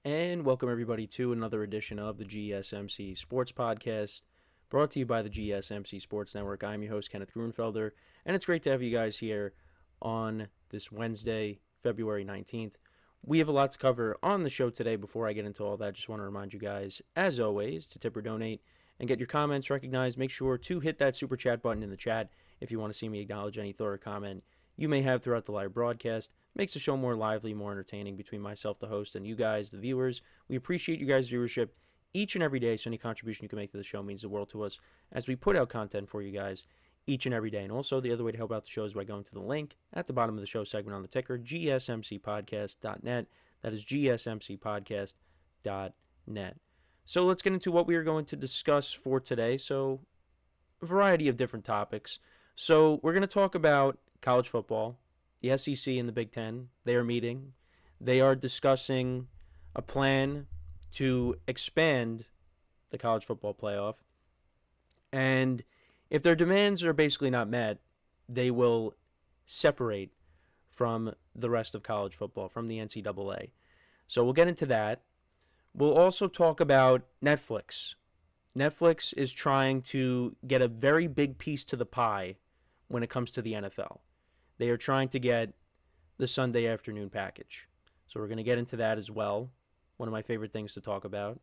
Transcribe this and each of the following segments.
And welcome everybody to another edition of the GSMC Sports Podcast, brought to you by the GSMC Sports Network. I'm your host, Kenneth Grunfelder, and it's great to have you guys here on this Wednesday, February 19th. We have a lot to cover on the show today. Before I get into all that, just want to remind you guys, as always, to tip or donate and get your comments recognized. Make sure to hit that super chat button in the chat if you want to see me acknowledge any thought or comment you may have throughout the live broadcast. Makes the show more lively, more entertaining between myself, the host, and you guys, the viewers. We appreciate you guys' viewership each and every day, so any contribution you can make to the show means the world to us as we put out content for you guys each and every day. And also, the other way to help out the show is by going to the link at the bottom of the show segment on the ticker, GSMCPodcast.net. That is GSMCPodcast.net. So let's get into what we are going to discuss for today. So, a variety of different topics. So, we're going to talk about college football. The SEC and the Big Ten, they are meeting. They are discussing a plan to expand the college football playoff. And if their demands are basically not met, they will separate from the rest of college football, from the NCAA. So we'll get into that. We'll also talk about Netflix. Netflix is trying to get a very big piece to the pie when it comes to the NFL. They are trying to get the Sunday afternoon package. So we're going to get into that as well. One of my favorite things to talk about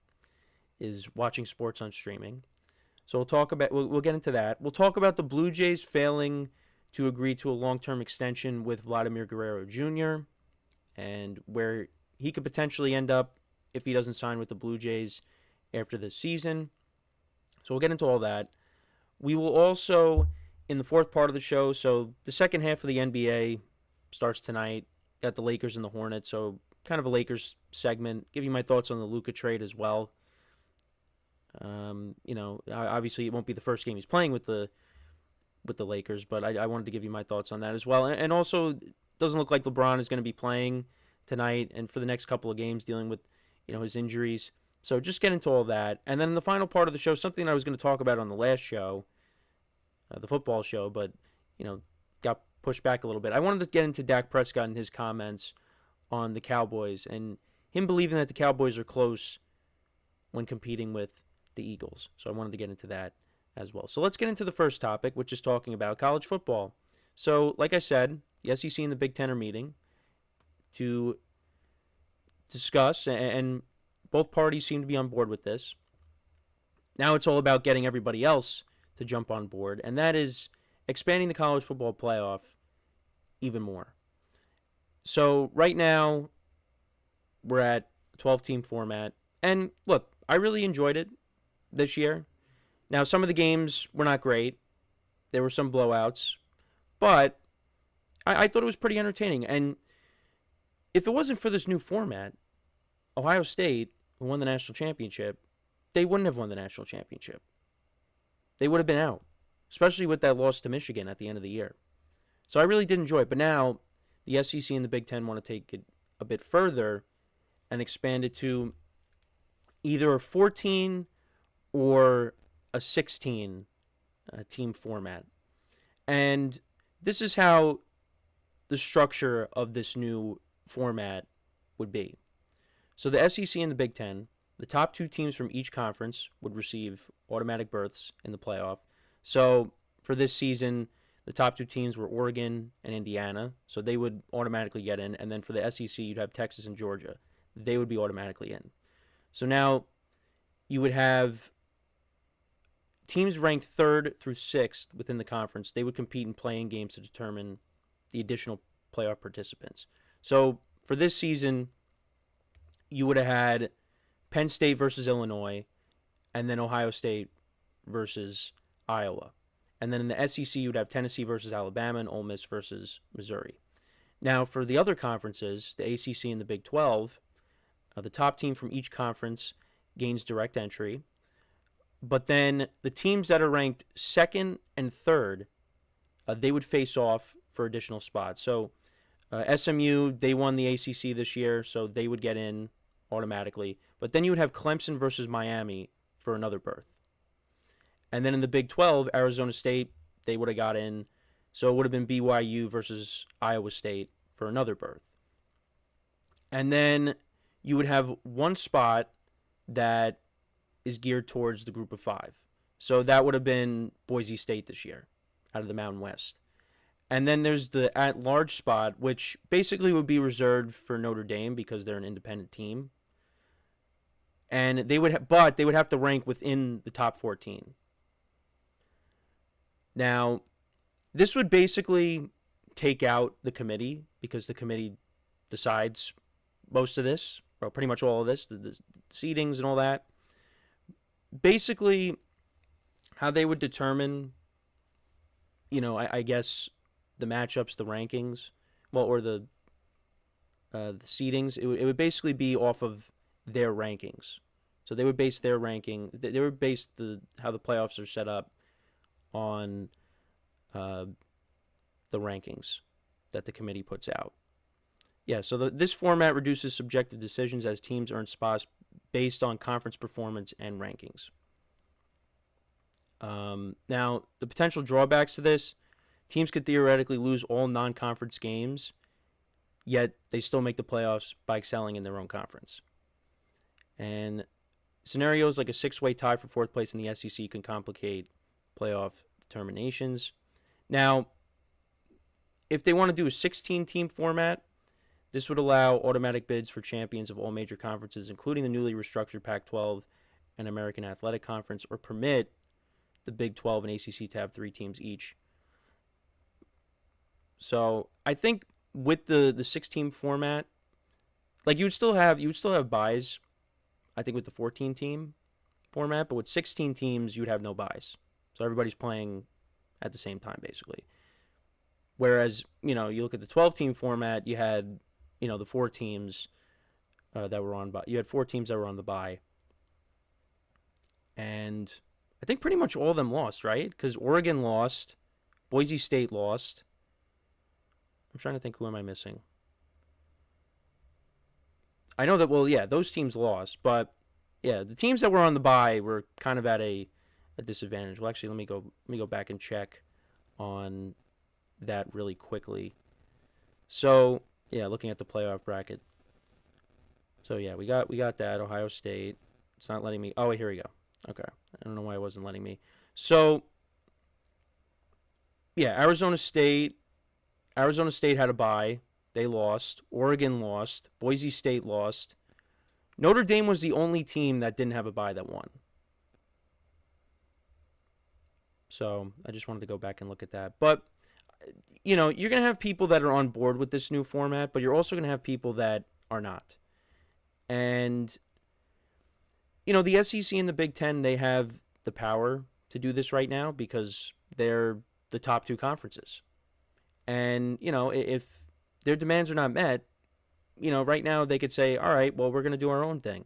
is watching sports on streaming. So we'll get into that. We'll talk about the Blue Jays failing to agree to a long-term extension with Vladimir Guerrero Jr. and where he could potentially end up if he doesn't sign with the Blue Jays after this season. So we'll get into all that. We will also, in the fourth part of the show, so the second half of the NBA starts tonight. Got the Lakers and the Hornets, so kind of a Lakers segment. Give you my thoughts on the Luka trade as well. Obviously it won't be the first game he's playing with the Lakers, but I wanted to give you my thoughts on that as well. And also, it doesn't look like LeBron is going to be playing tonight and for the next couple of games, dealing with his injuries. So just get into all that. And then in the final part of the show, something I was going to talk about on the last show, the football show, but got pushed back a little bit. I wanted to get into Dak Prescott and his comments on the Cowboys and him believing that the Cowboys are close when competing with the Eagles. So I wanted to get into that as well. So let's get into the first topic, which is talking about college football. So like I said, the SEC and the Big Ten are meeting to discuss, and both parties seem to be on board with this. Now it's all about getting everybody else to jump on board, and that is expanding the college football playoff even more. So right now, we're at 12-team format, and look, I really enjoyed it this year. Now, some of the games were not great. There were some blowouts, but I thought it was pretty entertaining. And if it wasn't for this new format, Ohio State, who won the national championship, they wouldn't have won the national championship. They would have been out, especially with that loss to Michigan at the end of the year. So I really did enjoy it. But now the SEC and the Big Ten want to take it a bit further and expand it to either a 14 or a 16 team format. And this is how the structure of this new format would be. So the SEC and the Big Ten, the top two teams from each conference would receive automatic berths in the playoff. So for this season, the top two teams were Oregon and Indiana, so they would automatically get in. And then for the SEC, you'd have Texas and Georgia. They would be automatically in. So now you would have teams ranked 3rd through 6th within the conference. They would compete in playing games to determine the additional playoff participants. So for this season, you would have had Penn State versus Illinois, and then Ohio State versus Iowa. And then in the SEC, you'd have Tennessee versus Alabama and Ole Miss versus Missouri. Now, for the other conferences, the ACC and the Big 12, the top team from each conference gains direct entry. But then the teams that are ranked 2nd and 3rd, they would face off for additional spots. So SMU, they won the ACC this year, so they would get in automatically. But then you would have Clemson versus Miami for another berth. And then in the Big 12, Arizona State, they would have got in. So it would have been BYU versus Iowa State for another berth. And then you would have one spot that is geared towards the group of 5. So that would have been Boise State this year out of the Mountain West. And then there's the at-large spot, which basically would be reserved for Notre Dame because they're an independent team. And they would have to rank within the top 14. Now, this would basically take out the committee because the committee decides most of this, or pretty much all of this, the seedings and all that. Basically, how they would determine, I guess, the matchups, the rankings, or the seedings, it would basically be off of their rankings. So they would base their ranking, they would base how the playoffs are set up on the rankings that the committee puts out. Yeah, so this format reduces subjective decisions as teams earn spots based on conference performance and rankings. Now, the potential drawbacks to this, teams could theoretically lose all non-conference games, yet they still make the playoffs by excelling in their own conference. And scenarios like a 6-way tie for 4th place in the SEC can complicate playoff determinations. Now, if they want to do a 16-team format, this would allow automatic bids for champions of all major conferences, including the newly restructured Pac-12 and American Athletic Conference, or permit the Big 12 and ACC to have 3 teams each. So I think with the 6-team format, like you would still have buys, I think with the 14-team format, but with 16 teams, you'd have no buys. So everybody's playing at the same time, basically. Whereas, you look at the 12-team format, you had, the 4 teams that were on bye. You had 4 teams that were on the bye. And I think pretty much all of them lost, right? Because Oregon lost, Boise State lost. I'm trying to think, who am I missing? I know that, those teams lost, but yeah, the teams that were on the bye were kind of at a disadvantage. Well, actually, let me go back and check on that really quickly. So, yeah, looking at the playoff bracket. So, yeah, we got that, Ohio State. It's not letting me. Oh, wait, here we go. Okay. I don't know why it wasn't letting me. So, yeah, Arizona State had a bye. They lost. Oregon lost. Boise State lost. Notre Dame was the only team that didn't have a bye that won. So I just wanted to go back and look at that. But, you're going to have people that are on board with this new format, but you're also going to have people that are not. And, the SEC and the Big Ten, they have the power to do this right now because they're the top 2 conferences. And, if their demands are not met, right now they could say, all right, well, we're going to do our own thing.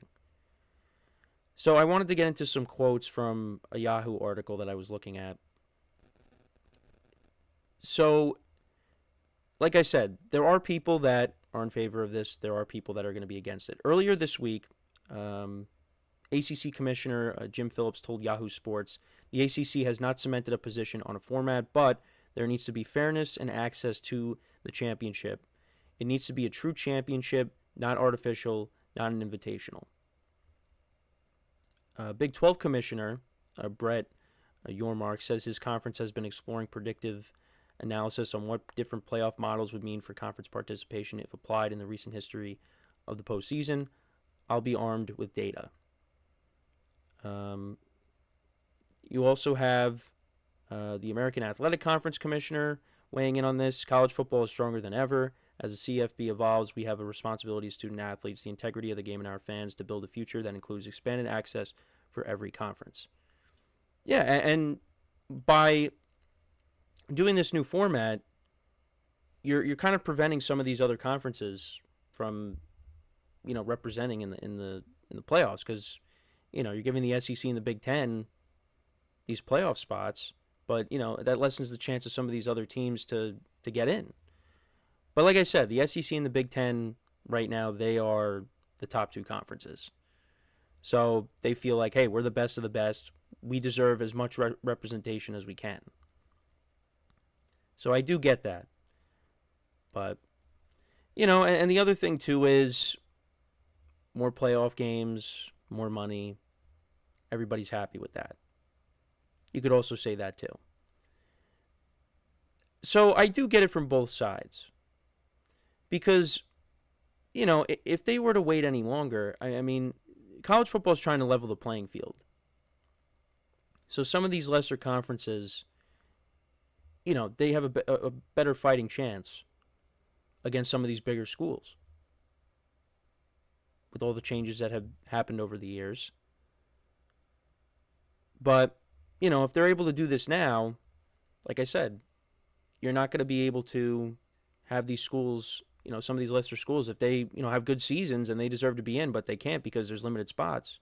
So I wanted to get into some quotes from a Yahoo article that I was looking at. So, like I said, there are people that are in favor of this. There are people that are going to be against it. Earlier this week, ACC Commissioner Jim Phillips told Yahoo Sports, the ACC has not cemented a position on a format, but there needs to be fairness and access to the championship. It needs to be a true championship, not artificial, not an invitational. Big 12 Commissioner Brett Yormark says his conference has been exploring predictive analysis on what different playoff models would mean for conference participation if applied in the recent history of the postseason. I'll be armed with data. You also have the American Athletic Conference Commissioner weighing in on this. College football is stronger than ever. As the CFB evolves, we have a responsibility to student athletes, the integrity of the game, and our fans to build a future that includes expanded access for every conference. Yeah, and by doing this new format, you're kind of preventing some of these other conferences from, representing in the playoffs because, you're giving the SEC and the Big Ten these playoff spots, but that lessens the chance of some of these other teams to get in. But like I said, the SEC and the Big Ten right now, they are the top 2 conferences. So they feel like, hey, we're the best of the best. We deserve as much representation as we can. So I do get that. But, and the other thing too is, more playoff games, more money. Everybody's happy with that. You could also say that too. So I do get it from both sides. Because, if they were to wait any longer, I mean, college football is trying to level the playing field. So some of these lesser conferences, they have a better fighting chance against some of these bigger schools with all the changes that have happened over the years. But, if they're able to do this now, like I said, you're not going to be able to have these schools, some of these lesser schools, if they, have good seasons and they deserve to be in, but they can't because there's limited spots.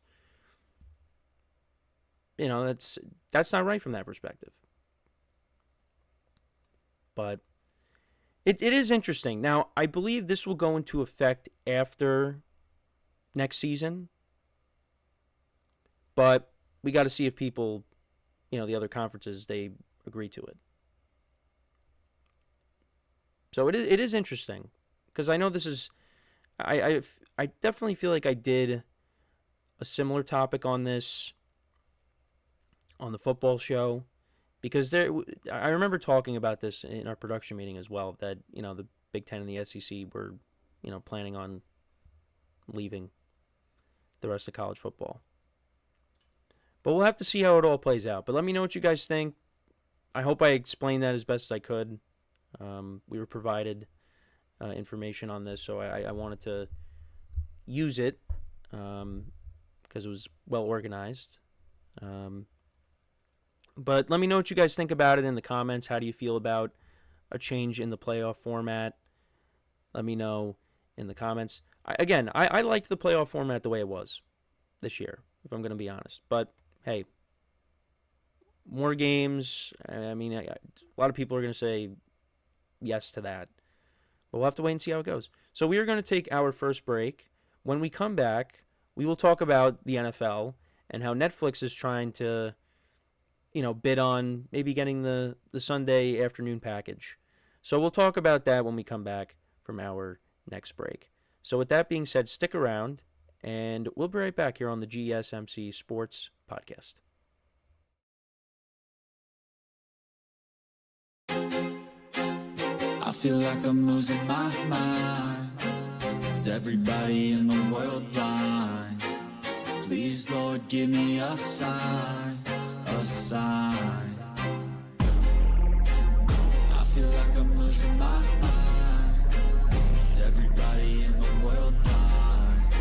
That's not right from that perspective. But it is interesting. Now, I believe this will go into effect after next season. But we got to see if people, the other conferences, they agree to it. So it is interesting, because I know this is, I definitely feel like I did a similar topic on this on the football show, because I remember talking about this in our production meeting as well, that the Big Ten and the SEC were planning on leaving the rest of college football. But we'll have to see how it all plays out. But let me know what you guys think. I hope I explained that as best as I could. We were provided information on this, so I wanted to use it because it was well organized. But let me know what you guys think about it in the comments. How do you feel about a change in the playoff format? Let me know in the comments. I liked the playoff format the way it was this year, if I'm going to be honest. But, hey, more games. I mean, a lot of people are going to say yes to that. But we'll have to wait and see how it goes. So we are going to take our first break. When we come back, we will talk about the NFL and how Netflix is trying to, bid on maybe getting the Sunday afternoon package. So we'll talk about that when we come back from our next break. So with that being said, stick around, and we'll be right back here on the GSMC Sports Podcast. I feel like I'm losing my mind. Is everybody in the world blind? Please, Lord, give me a sign, a sign. I feel like I'm losing my mind. Is everybody in the world blind?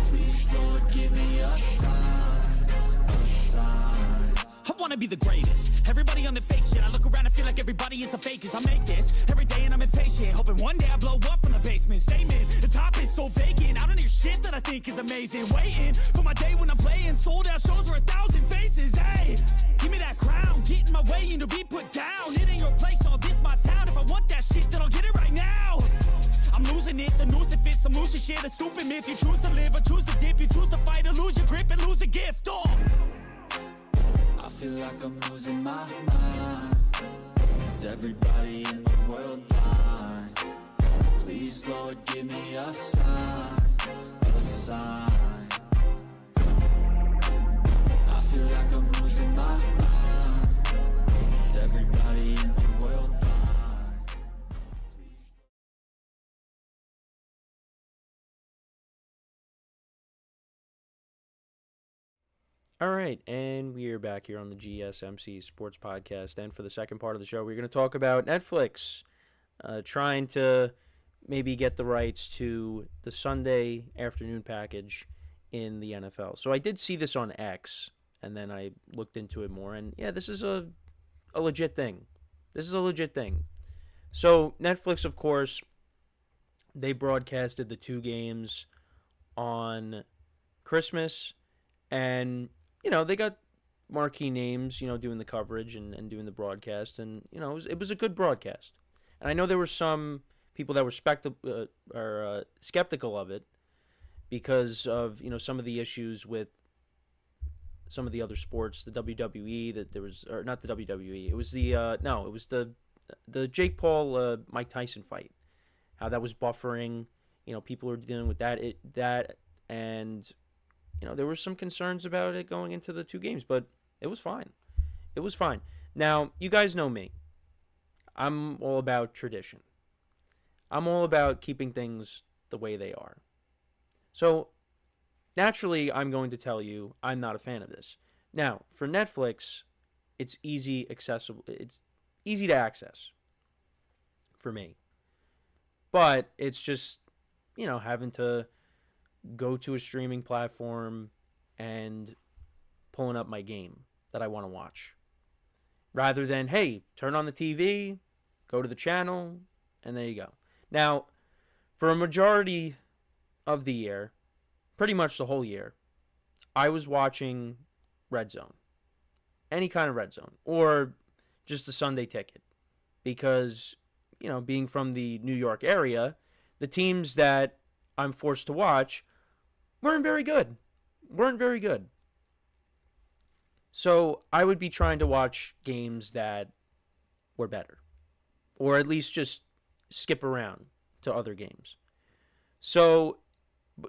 Please, Lord, give me a sign, a sign. I wanna be the greatest. Everybody on the fake shit. I look around and feel like everybody is the fakest. I make this every day and I'm impatient, hoping one day I blow up from the basement. Statement, the top is so vacant. I don't hear shit that I think is amazing. Waiting for my day when I'm playing sold out shows for 1,000 faces. Hey, give me that crown, get in my way and to be put down. It ain't your place, all this my town. If I want that shit, then I'll get it right now. I'm losing it, the noose it fits, I'm losing shit. A stupid myth, you choose to live or choose to dip. You choose to fight or lose your grip and lose a gift. I feel like I'm losing my mind. Is everybody in the world blind? Please, Lord, give me a sign, a sign. I feel like I'm losing my mind. Is everybody in the world blind? All right, and we are back here on the GSMC Sports Podcast. And for the second part of the show, we're going to talk about Netflix trying to maybe get the rights to the Sunday afternoon package in the NFL. So I did see this on X, and then I looked into it more. And, yeah, this is a legit thing. This is a legit thing. So Netflix, of course, they broadcasted the two games on Christmas, and they got marquee names, doing the coverage and doing the broadcast. And, it was a good broadcast. And I know there were some people that were skeptical of it because of, some of the issues with some of the other sports, the WWE, that there was, or not the WWE. It was the Jake Paul, Mike Tyson fight. How that was buffering. People were dealing with that. And, there were some concerns about it going into the 2 games, but it was fine. It was fine. Now, you guys know me. I'm all about tradition. I'm all about keeping things the way they are. So, naturally, I'm going to tell you I'm not a fan of this. Now, for Netflix, it's easy accessible. It's easy to access for me. But it's just, having to go to a streaming platform and pulling up my game that I want to watch. Rather than, hey, turn on the TV, go to the channel, and there you go. Now, for a majority of the year, pretty much the whole year, I was watching Red Zone. Any kind of Red Zone. Or just a Sunday ticket. Because, being from the New York area, the teams that I'm forced to watch weren't very good. So I would be trying to watch games that were better. Or at least just skip around to other games. So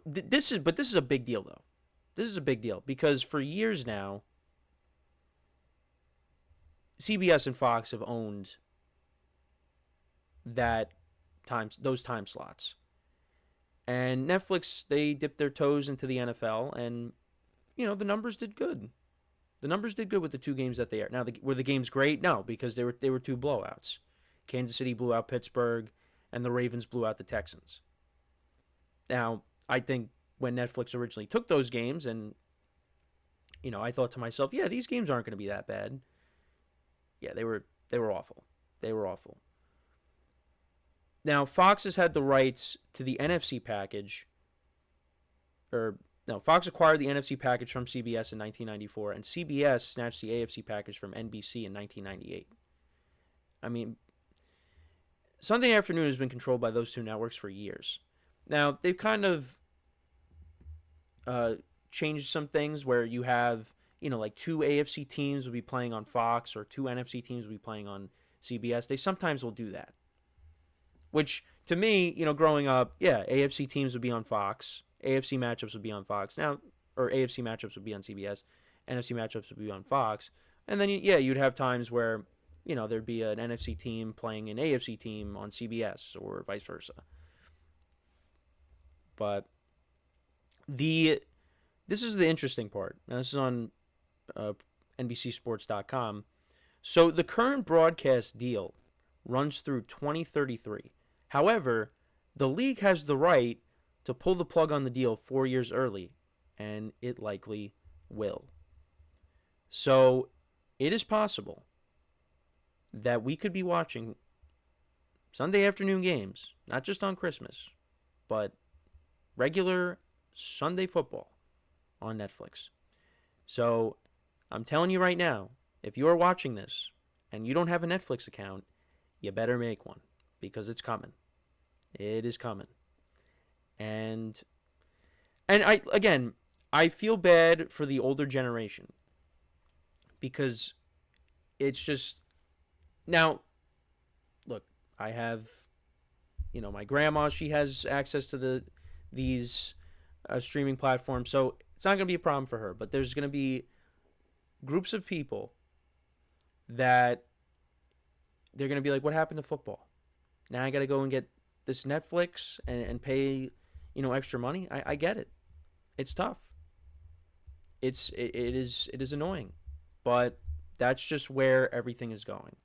this is a big deal, though. This is a big deal because for years now, CBS and Fox have owned those time slots. And Netflix, they dipped their toes into the NFL, and the numbers did good. The numbers did good with the 2 games that they aired. Now, were the games great? No, because they were 2 blowouts. Kansas City blew out Pittsburgh, and the Ravens blew out the Texans. Now, I think when Netflix originally took those games, and I thought to myself, yeah, these games aren't going to be that bad. Yeah, they were awful. They were awful. Now, Fox has had the rights to the NFC package. Fox acquired the NFC package from CBS in 1994, and CBS snatched the AFC package from NBC in 1998. I mean, Sunday afternoon has been controlled by those 2 networks for years. Now, they've kind of changed some things where you have, like 2 AFC teams will be playing on Fox or 2 NFC teams will be playing on CBS. They sometimes will do that. Which, to me, growing up, yeah, AFC teams would be on Fox. AFC matchups would be on Fox. Now, or AFC matchups would be on CBS. NFC matchups would be on Fox. And then, you'd have times where, there'd be an NFC team playing an AFC team on CBS or vice versa. But this is the interesting part. Now, this is on NBCSports.com. So the current broadcast deal runs through 2033. However, the league has the right to pull the plug on the deal 4 years early, and it likely will. So it is possible that we could be watching Sunday afternoon games, not just on Christmas, but regular Sunday football on Netflix. So I'm telling you right now, if you are watching this and you don't have a Netflix account, you better make one because it's coming. It is coming. And I feel bad for the older generation because it's just now look, I have my grandma, she has access to these streaming platforms, so it's not going to be a problem for her, but there's going to be groups of people that they're going to be like, what happened to football? Now I got to go and get this Netflix and pay, extra money. I get it. It's tough. It is annoying, but that's just where everything is going.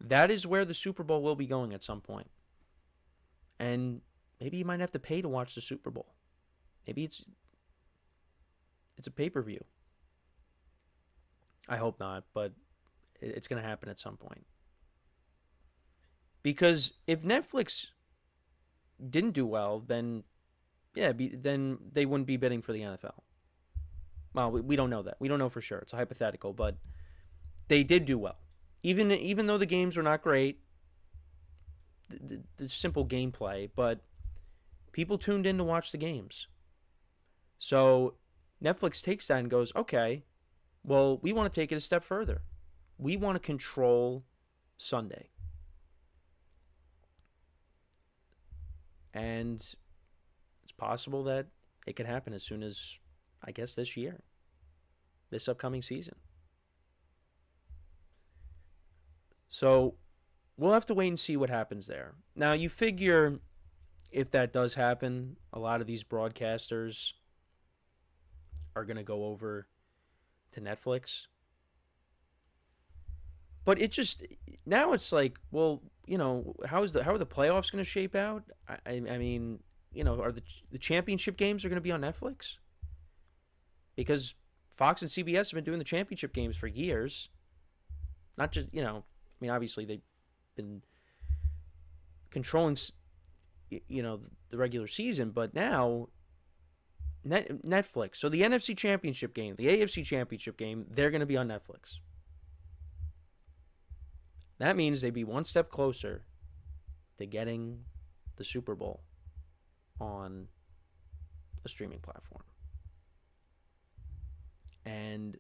That is where the Super Bowl will be going at some point. And maybe you might have to pay to watch the Super Bowl. Maybe it's a pay-per-view. I hope not, but it's going to happen at some point. Because if Netflix didn't do well, then then they wouldn't be bidding for the NFL. Well, we don't know that. We don't know for sure. It's a hypothetical, but they did do well. Even though the games were not great, the simple gameplay, but people tuned in to watch the games. So Netflix takes that and goes, okay, well, we want to take it a step further. We want to control Sunday. And it's possible that it could happen as soon as, I guess, this year, this upcoming season. So we'll have to wait and see what happens there. Now, you figure if that does happen, a lot of these broadcasters are going to go over to Netflix. But it just, now it's like, well, how are the playoffs going to shape out? I mean, are the championship games are going to be on Netflix? Because Fox and CBS have been doing the championship games for years. Not just, I mean, obviously they've been controlling, the regular season, but now Netflix. So the NFC Championship game, the AFC Championship game, they're going to be on Netflix. That means they'd be one step closer to getting the Super Bowl on a streaming platform. And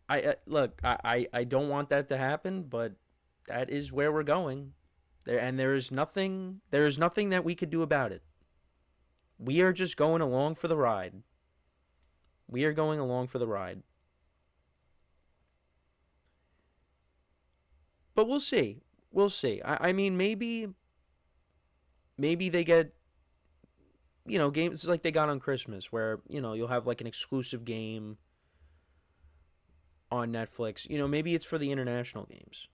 I don't want that to happen, but that is where we're going. There is nothing that we could do about it. We are just going along for the ride. We are going along for the ride. But we'll see. We'll see. I mean, maybe they get, games like they got on Christmas where, you'll have like an exclusive game on Netflix. Maybe it's for the international games.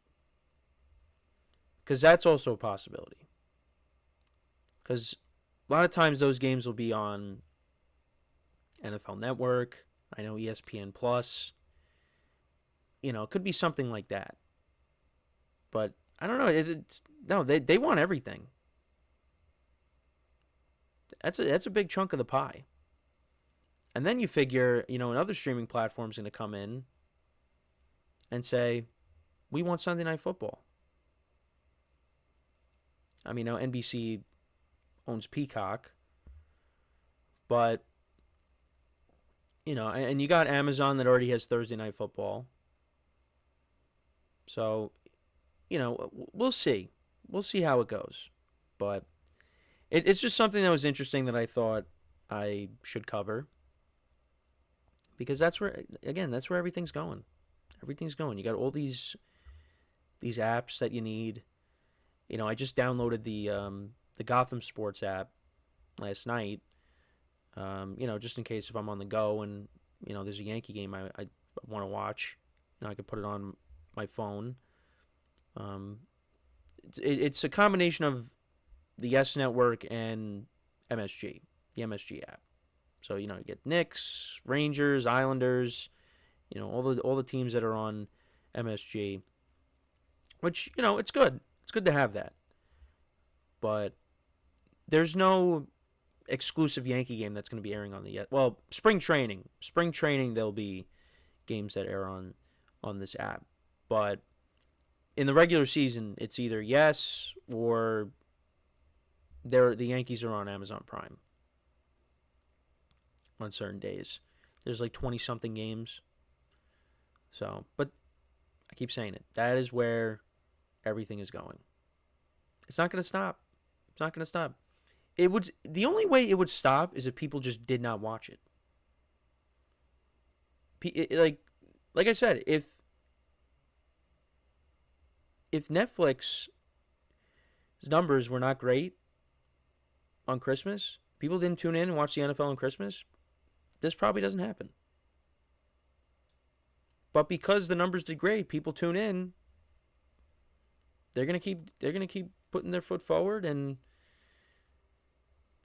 Because that's also a possibility. Because a lot of times those games will be on NFL Network. I know ESPN Plus. It could be something like that. But I don't know. They want everything. That's a big chunk of the pie. And then you figure, another streaming platform's going to come in and say, we want Sunday Night Football. I mean, now NBC owns Peacock, but, and you got Amazon that already has Thursday Night Football. So, we'll see. We'll see how it goes. But it's just something that was interesting that I thought I should cover. Because that's where everything's going. Everything's going. You got all these apps that you need. I just downloaded the Gotham Sports app last night. Just in case if I'm on the go and, there's a Yankee game I want to watch. I could put it on my phone. It's a combination of the Yes Network and MSG, the MSG app. So, you get Knicks, Rangers, Islanders, all the teams that are on MSG, which, it's good. It's good to have that. But there's no exclusive Yankee game that's going to be airing on spring training. Spring training, there'll be games that air on this app. But in the regular season, it's either Yes or the Yankees are on Amazon Prime on certain days. There's like 20-something games. So, but I keep saying it. That is where everything is going. It's not going to stop. It's not going to stop. The only way it would stop is if people just did not watch it. Like I said, if Netflix's numbers were not great on Christmas, people didn't tune in and watch the NFL on Christmas, this probably doesn't happen. But because the numbers did great, people tune in. They're gonna keep putting their foot forward, and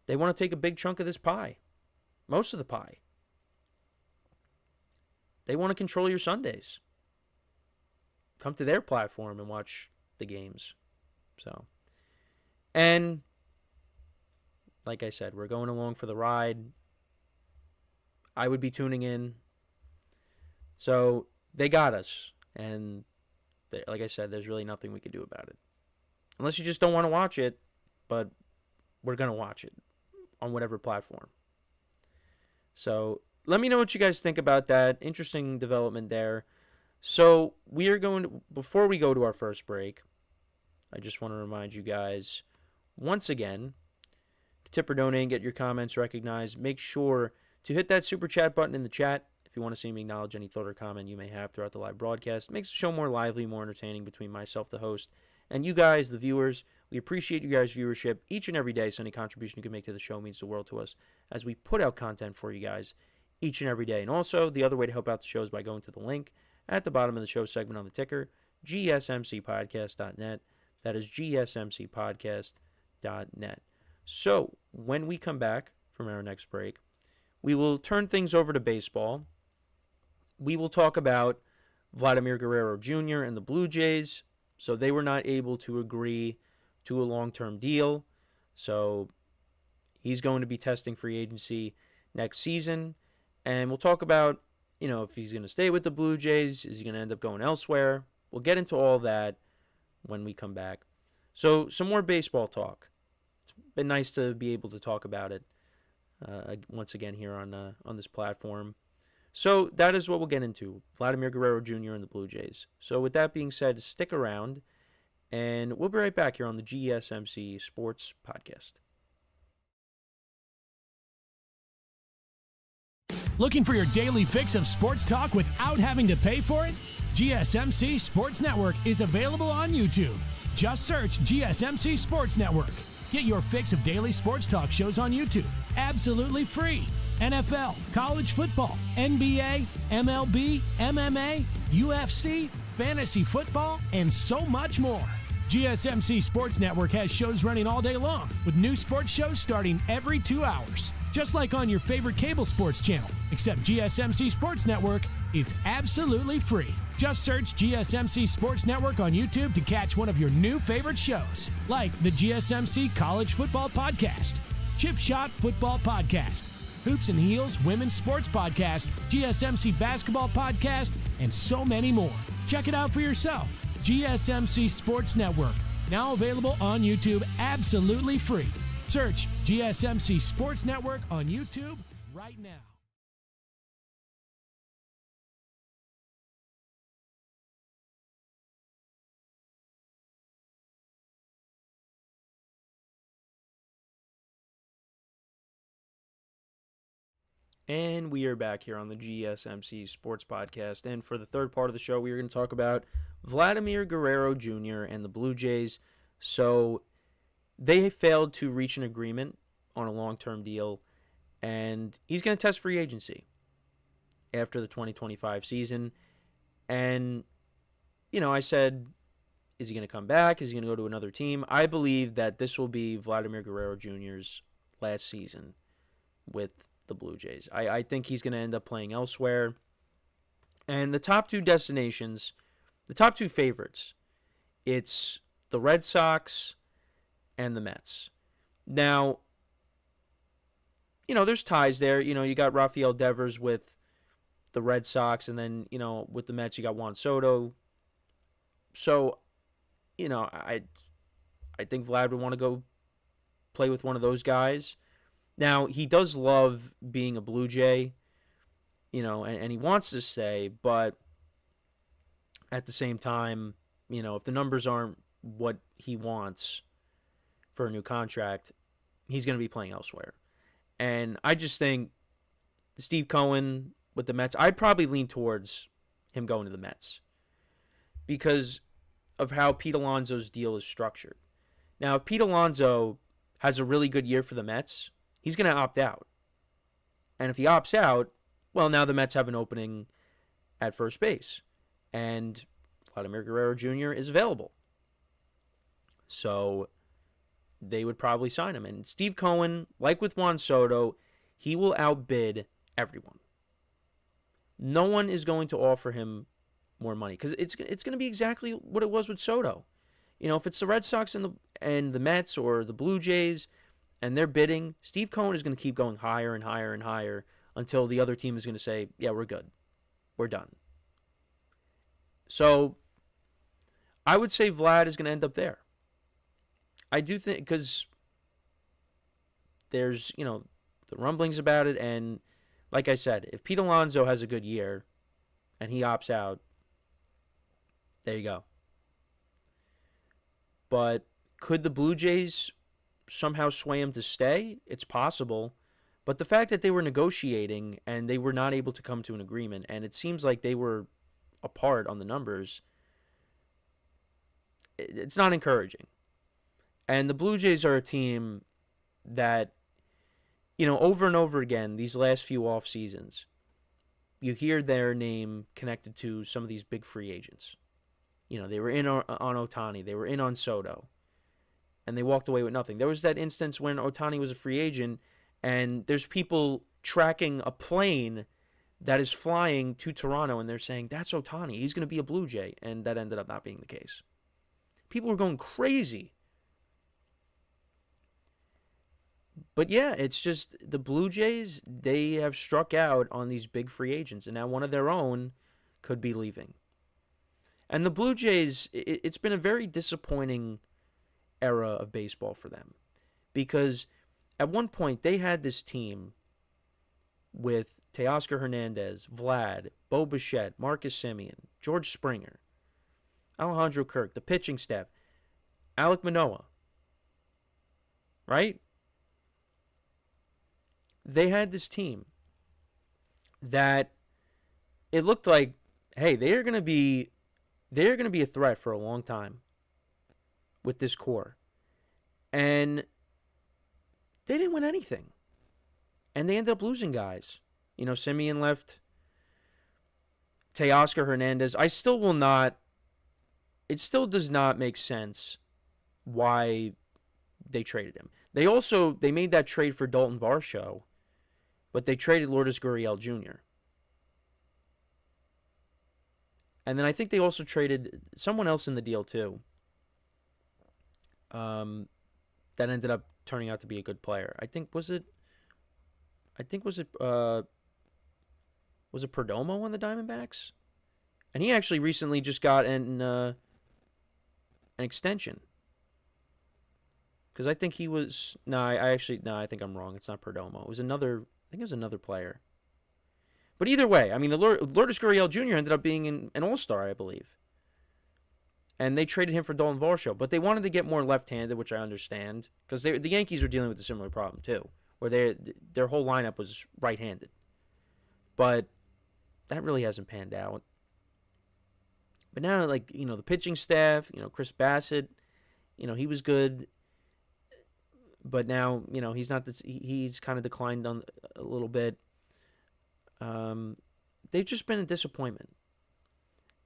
they want to take a big chunk of this pie, most of the pie. They want to control your Sundays. Come to their platform and watch the games. So, and like I said, we're going along for the ride. I would be tuning in. So they got us, and like I said, there's really nothing we can do about it. Unless you just don't want to watch it, but we're going to watch it on whatever platform. So let me know what you guys think about that. Interesting development there. So we are going to, before we go to our first break, I just want to remind you guys once again to tip or donate and get your comments recognized, make sure to hit that super chat button in the chat if you want to see me acknowledge any thought or comment you may have throughout the live broadcast. It makes the show more lively, more entertaining between myself, the host, and you guys, the viewers. We appreciate you guys' viewership each and every day, so any contribution you can make to the show means the world to us as we put out content for you guys each and every day. And also, the other way to help out the show is by going to the link at the bottom of the show segment on the ticker, GSMCPodcast.net. That is GSMCPodcast.net. So, when we come back from our next break, we will turn things over to baseball. We will talk about Vladimir Guerrero Jr. and the Blue Jays. So, they were not able to agree to a long-term deal. So, he's going to be testing free agency next season. And we'll talk about, if he's going to stay with the Blue Jays. Is he going to end up going elsewhere? We'll get into all that when we come back. So, some more baseball talk. It's been nice to be able to talk about it once again here on this platform. So, that is what we'll get into. Vladimir Guerrero Jr. and the Blue Jays. So, with that being said, stick around. And we'll be right back here on the GSMC Sports Podcast. Looking for your daily fix of sports talk without having to pay for it? GSMC Sports Network is available on YouTube. Just search GSMC Sports Network. Get your fix of daily sports talk shows on YouTube, absolutely free. NFL, college football, NBA, MLB, MMA, UFC, fantasy football, and so much more. GSMC Sports Network has shows running all day long, with new sports shows starting every 2 hours. Just like on your favorite cable sports channel, except GSMC Sports Network is absolutely free. Just search GSMC Sports Network on YouTube to catch one of your new favorite shows, like the GSMC College Football Podcast, Chip Shot Football Podcast, Hoops and Heels Women's Sports Podcast, GSMC Basketball Podcast, and so many more. Check it out for yourself. GSMC Sports Network, now available on YouTube absolutely free. Search GSMC Sports Network on YouTube right now. And we are back here on the GSMC Sports Podcast. And for the third part of the show, we are going to talk about Vladimir Guerrero Jr. and the Blue Jays. So they failed to reach an agreement on a long-term deal, and he's going to test free agency after the 2025 season. And, I said, is he going to come back? Is he going to go to another team? I believe that this will be Vladimir Guerrero Jr.'s last season with the Blue Jays. I think he's going to end up playing elsewhere. And the top two destinations, the top two favorites, it's the Red Sox and the Mets. Now, there's ties there. You got Rafael Devers with the Red Sox, and then, with the Mets, you got Juan Soto. So, I think Vlad would want to go play with one of those guys. Now, he does love being a Blue Jay, and he wants to stay, but at the same time, if the numbers aren't what he wants for a new contract, he's going to be playing elsewhere. And I just think Steve Cohen with the Mets, I'd probably lean towards him going to the Mets because of how Pete Alonso's deal is structured. Now, if Pete Alonso has a really good year for the Mets, he's going to opt out. And if he opts out, well, now the Mets have an opening at first base. And Vladimir Guerrero Jr. is available. So they would probably sign him. And Steve Cohen, like with Juan Soto, he will outbid everyone. No one is going to offer him more money because it's going to be exactly what it was with Soto. If it's the Red Sox and the Mets or the Blue Jays, and they're bidding, Steve Cohen is going to keep going higher and higher and higher until the other team is going to say, yeah, we're good. We're done. So I would say Vlad is going to end up there. I do think because there's, the rumblings about it. And like I said, if Pete Alonso has a good year and he opts out, there you go. But could the Blue Jays somehow sway him to stay, it's possible. But the fact that they were negotiating and they were not able to come to an agreement, and it seems like they were apart on the numbers, it's not encouraging. And the Blue Jays are a team that, over and over again, these last few off seasons, you hear their name connected to some of these big free agents. They were in on Ohtani, they were in on Soto, and they walked away with nothing. There was that instance when Ohtani was a free agent, and there's people tracking a plane that is flying to Toronto, and they're saying, that's Ohtani, he's going to be a Blue Jay, and that ended up not being the case. People were going crazy. But yeah, it's just the Blue Jays, they have struck out on these big free agents, and now one of their own could be leaving. And the Blue Jays, it's been a very disappointing era of baseball for them, because at one point they had this team with Teoscar Hernandez, Vlad, Bo Bichette, Marcus Semien, George Springer, Alejandro Kirk, the pitching staff, Alek Manoah, right? They had this team that it looked like, hey, they're going to be a threat for a long time with this core. And they didn't win anything. And they ended up losing guys. Semien left. Teoscar Hernandez. It still does not make sense why they traded him. They made that trade for Dalton Varsho, but they traded Lourdes Gurriel Jr. And then I think they also traded someone else in the deal too. That ended up turning out to be a good player. Was it Perdomo on the Diamondbacks? And he actually recently just got an extension. Because I think he was... I think I'm wrong. It's not Perdomo. It was another player. But either way, I mean, the Lourdes Gurriel Jr. ended up being an all-star, I believe. And they traded him for Dalton Varsho. But they wanted to get more left-handed, which I understand. Because the Yankees were dealing with a similar problem, too. Where their whole lineup was right-handed. But that really hasn't panned out. But now, the pitching staff, Chris Bassett, he was good. But now, he's not. He's kind of declined on a little bit. They've just been a disappointment.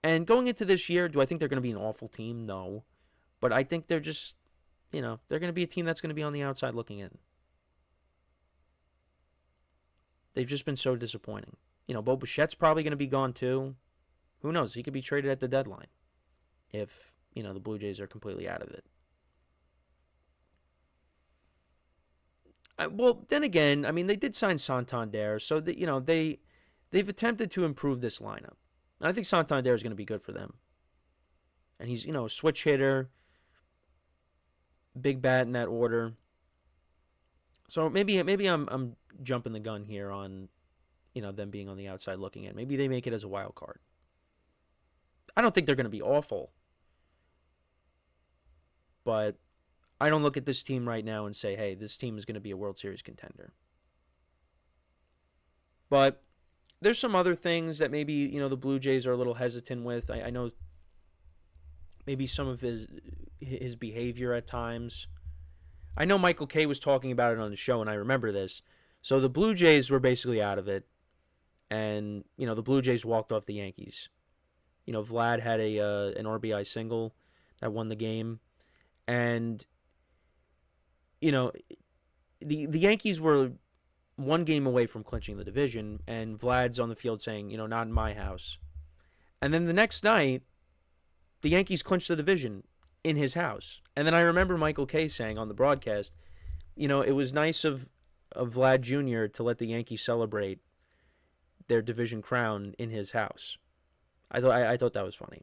And going into this year, do I think they're going to be an awful team? No. But I think they're just, they're going to be a team that's going to be on the outside looking in. They've just been so disappointing. Bo Bichette's probably going to be gone too. Who knows? He could be traded at the deadline if, the Blue Jays are completely out of it. Well, then again, I mean, they did sign Santander, so that they've attempted to improve this lineup. And I think Santander is going to be good for them. And he's a switch hitter, big bat in that order. So maybe I'm jumping the gun here on them being on the outside looking in. Maybe they make it as a wild card. I don't think they're going to be awful, but I don't look at this team right now and say, hey, this team is going to be a World Series contender. But there's some other things that maybe, the Blue Jays are a little hesitant with. I know maybe some of his behavior at times. I know Michael Kay was talking about it on the show, and I remember this. So the Blue Jays were basically out of it, and, the Blue Jays walked off the Yankees. Vlad had an RBI single that won the game, and the Yankees were one game away from clinching the division, and Vlad's on the field saying, not in my house. And then the next night, the Yankees clinched the division in his house. And then I remember Michael Kay saying on the broadcast, it was nice of Vlad Jr. to let the Yankees celebrate their division crown in his house. I thought that was funny.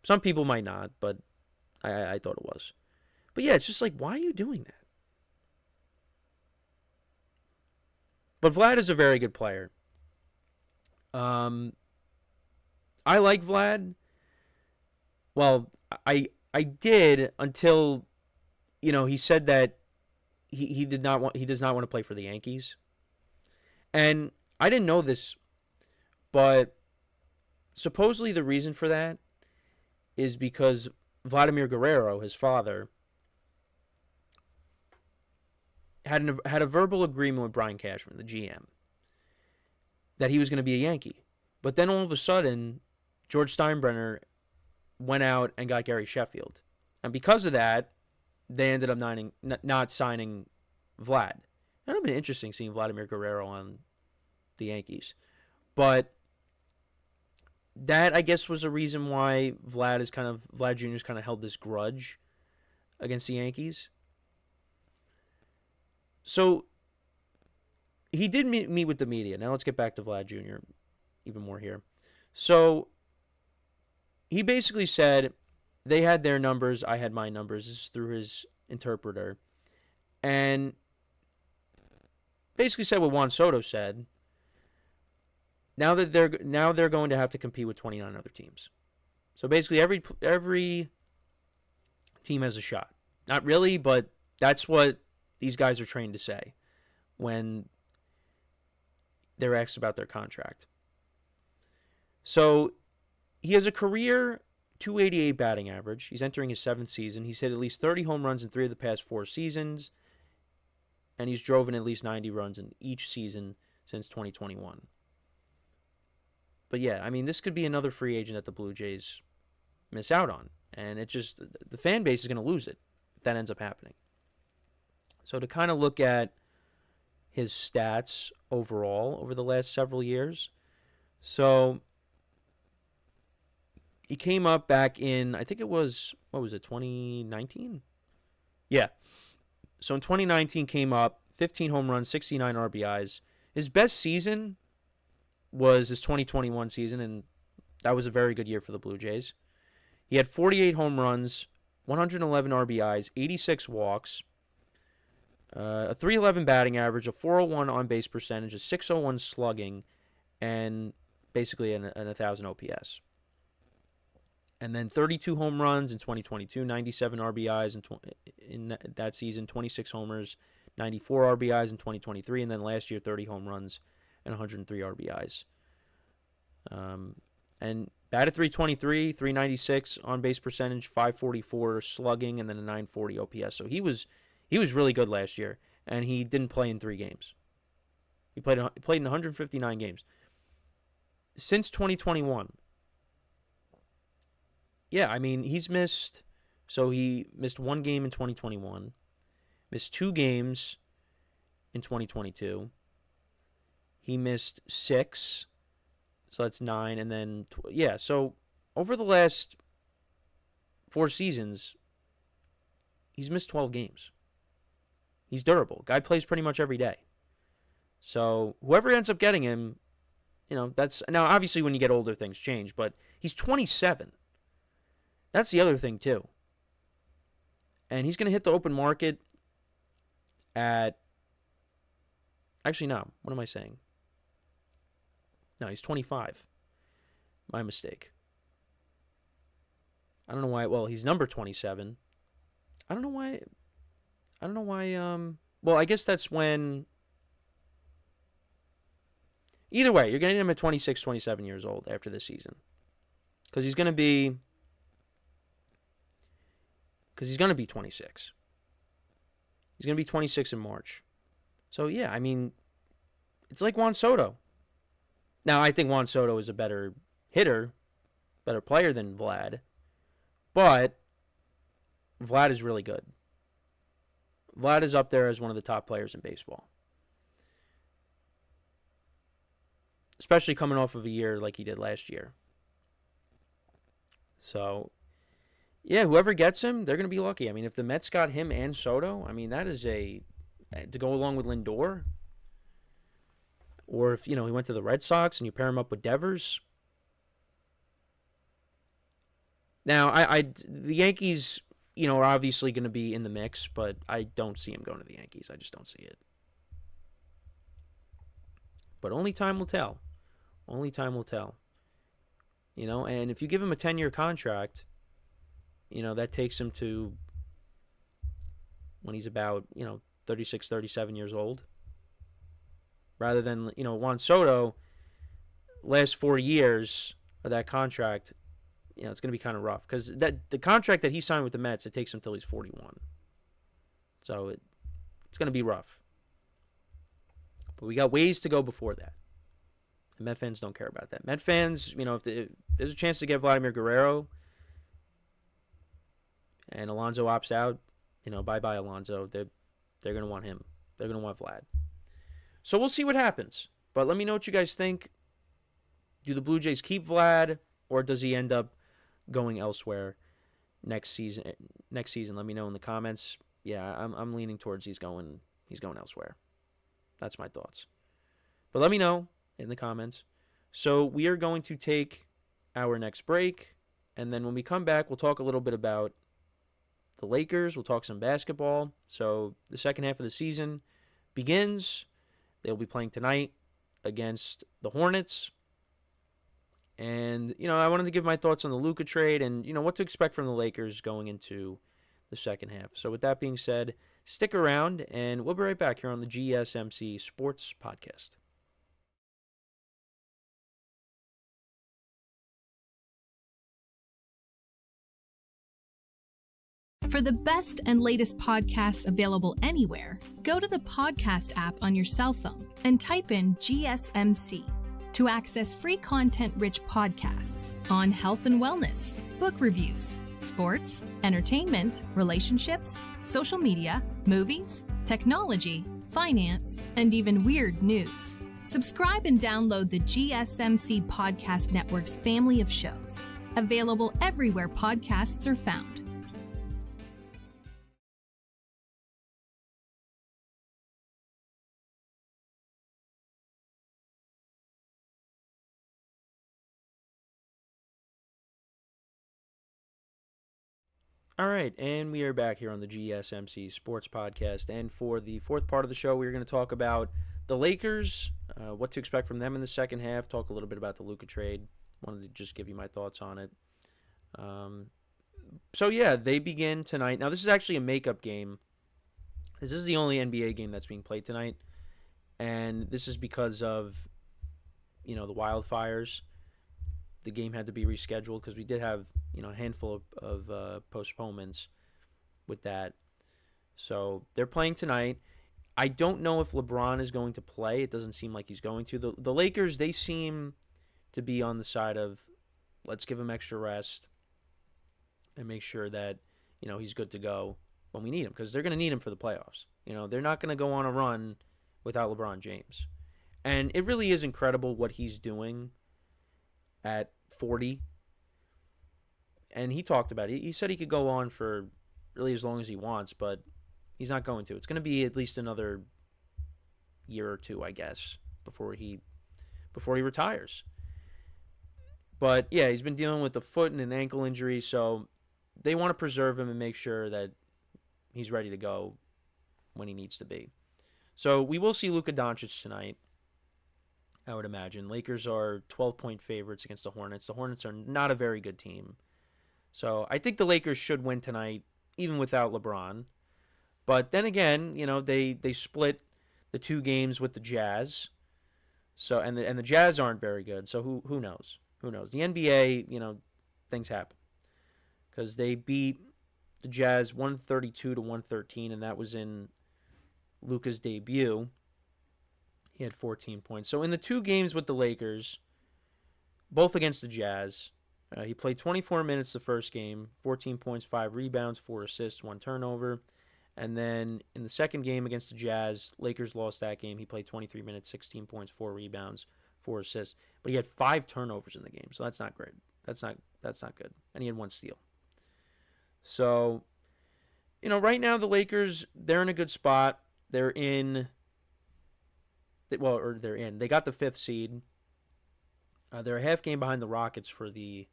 Some people might not, but I thought it was. But yeah, it's just like, why are you doing that? But Vlad is a very good player. I like Vlad. Well, I did until, he said that, he does not want to play for the Yankees. And I didn't know this, but supposedly the reason for that is because Vladimir Guerrero, his father, had a verbal agreement with Brian Cashman, the GM, that he was going to be a Yankee. But then all of a sudden, George Steinbrenner went out and got Gary Sheffield. And because of that, they ended up not signing Vlad. It would have been interesting seeing Vladimir Guerrero on the Yankees. But that, I guess, was a reason why Vlad Jr.'s kind of held this grudge against the Yankees. So he did meet with the media. Now let's get back to Vlad Jr. even more here. So he basically said they had their numbers, I had my numbers. This is through his interpreter. And basically said what Juan Soto said. Now they're going to have to compete with 29 other teams. So basically every team has a shot. Not really, but that's what these guys are trained to say when they're asked about their contract. So he has a career .288 batting average. He's entering his 7th season. He's hit at least 30 home runs in 3 of the past 4 seasons. And he's driven at least 90 runs in each season since 2021. But yeah, I mean, this could be another free agent that the Blue Jays miss out on. And the fan base is going to lose it if that ends up happening. So to kind of look at his stats overall over the last several years. So he came up back in, I think it was, 2019? Yeah. So in 2019 came up, 15 home runs, 69 RBIs. His best season was his 2021 season, and that was a very good year for the Blue Jays. He had 48 home runs, 111 RBIs, 86 walks, a .311 batting average, a .401 on-base percentage, a .601 slugging, and basically an 1,000 OPS. And then 32 home runs in 2022, 97 RBIs in that season, 26 homers, 94 RBIs in 2023, and then last year 30 home runs and 103 RBIs. And batted .323, .396 on-base percentage, .544 slugging, and then a .940 OPS. So he was really good last year, and he didn't play in 3 games. He played in 159 games. Since 2021, yeah, I mean, he missed 1 game in 2021, missed 2 games in 2022. He missed 6, so that's 9, and then, so over the last 4 seasons, he's missed 12 games. He's durable. Guy plays pretty much every day. So whoever ends up getting him, that's, now obviously when you get older things change, but he's 27. That's the other thing too. And he's going to hit the open market at, actually no, what am I saying? No, he's 25. My mistake. I don't know why. Well, he's number 27. I don't know why. Well, I guess that's when. Either way, you're getting him at 26, 27 years old after this season. Because he's going to be 26. He's going to be 26 in March. So, yeah, I mean, it's like Juan Soto. Now, I think Juan Soto is a better hitter, better player than Vlad. But Vlad is really good. Vlad is up there as one of the top players in baseball. Especially coming off of a year like he did last year. So, yeah, whoever gets him, they're going to be lucky. I mean, if the Mets got him and Soto, I mean, that is to go along with Lindor. Or if, he went to the Red Sox and you pair him up with Devers. Now, the Yankees, are obviously going to be in the mix, but I don't see him going to the Yankees. I just don't see it. But only time will tell. Only time will tell. And if you give him a 10-year contract, that takes him to when he's about, 36, 37 years old. Rather than, Juan Soto, last 4 years of that contract, it's going to be kind of rough. Because the contract that he signed with the Mets, it takes him till he's 41. So it's going to be rough. But we got ways to go before that. And Met fans don't care about that. Met fans, if there's a chance to get Vladimir Guerrero and Alonso opts out, bye-bye Alonso. They're going to want him. They're going to want Vlad. So we'll see what happens. But let me know what you guys think. Do the Blue Jays keep Vlad, or does he end up going elsewhere next season? Let me know in the comments. Yeah, I'm leaning towards he's going elsewhere. That's my thoughts. But let me know in the comments. So we are going to take our next break, and then when we come back, we'll talk a little bit about the Lakers. We'll talk some basketball. So the second half of the season begins. They'll be playing tonight against the Hornets. And, I wanted to give my thoughts on the Luka trade and, what to expect from the Lakers going into the second half. So with that being said, stick around, and we'll be right back here on the GSMC Sports Podcast. For the best and latest podcasts available anywhere, go to the podcast app on your cell phone and type in GSMC to access free content-rich podcasts on health and wellness, book reviews, sports, entertainment, relationships, social media, movies, technology, finance, and even weird news. Subscribe and download the GSMC Podcast Network's family of shows, available everywhere podcasts are found. All right, and we are back here on the GSMC Sports Podcast. And for the fourth part of the show, we're going to talk about the Lakers, what to expect from them in the second half, talk a little bit about the Luka trade. Wanted to just give you my thoughts on it. So, yeah, they begin tonight. Now, this is actually a makeup game. This is the only NBA game that's being played tonight. And this is because of, the wildfires. The game had to be rescheduled because we did have, a handful of postponements with that. So they're playing tonight. I don't know if LeBron is going to play. It doesn't seem like he's going to. The Lakers, they seem to be on the side of let's give him extra rest and make sure that, he's good to go when we need him, because they're going to need him for the playoffs. They're not going to go on a run without LeBron James. And it really is incredible what he's doing at 40. And he talked about it. He said he could go on for really as long as he wants, but he's not going to. It's going to be at least another year or two, I guess, before he retires. But yeah, he's been dealing with the foot and an ankle injury, so they want to preserve him and make sure that he's ready to go when he needs to be. So we will see Luka Doncic tonight, I would imagine. Lakers are 12-point favorites against the Hornets. The Hornets are not a very good team. So I think the Lakers should win tonight, even without LeBron. But then again, they split the two games with the Jazz. So and the Jazz aren't very good. So who knows? Who knows? The NBA, things happen. Because they beat the Jazz 132-113, and that was in Luka's debut. He had 14 points. So in the two games with the Lakers, both against the Jazz, he played 24 minutes the first game, 14 points, 5 rebounds, 4 assists, 1 turnover. And then in the second game against the Jazz, Lakers lost that game. He played 23 minutes, 16 points, 4 rebounds, 4 assists. But he had 5 turnovers in the game, so that's not great. That's not good. And he had 1 steal. So, right now the Lakers, they're in a good spot. They got the 5th seed. They're a half game behind the Rockets for the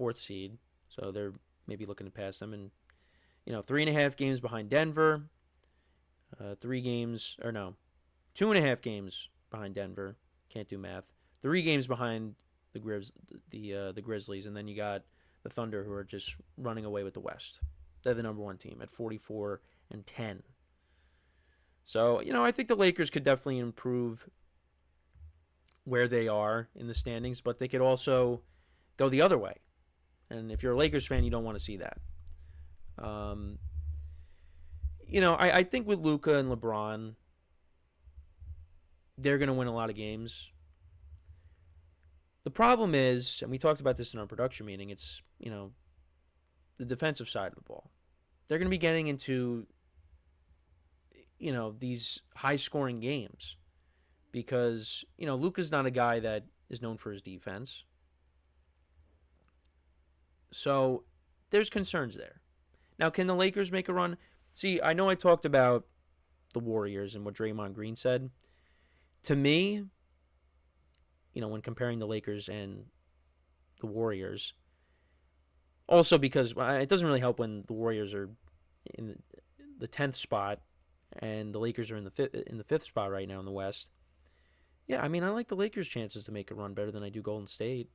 4th seed, so they're maybe looking to pass them. And 3.5 games behind Denver, 2.5 games behind Denver. Can't do math. 3 games behind the Grizzlies, and then you got the Thunder, who are just running away with the West. They're the number 1 team at 44-10. So, I think the Lakers could definitely improve where they are in the standings, but they could also go the other way. And if you're a Lakers fan, you don't want to see that. I think with Luka and LeBron, they're going to win a lot of games. The problem is, and we talked about this in our production meeting, it's, the defensive side of the ball. They're going to be getting into, these high-scoring games because, Luka's not a guy that is known for his defense. So there's concerns there. Now, can the Lakers make a run? See, I know I talked about the Warriors and what Draymond Green said. To me, when comparing the Lakers and the Warriors, also because it doesn't really help when the Warriors are in the 10th spot and the Lakers are in the fifth spot right now in the West. Yeah, I like the Lakers' chances to make a run better than I do Golden State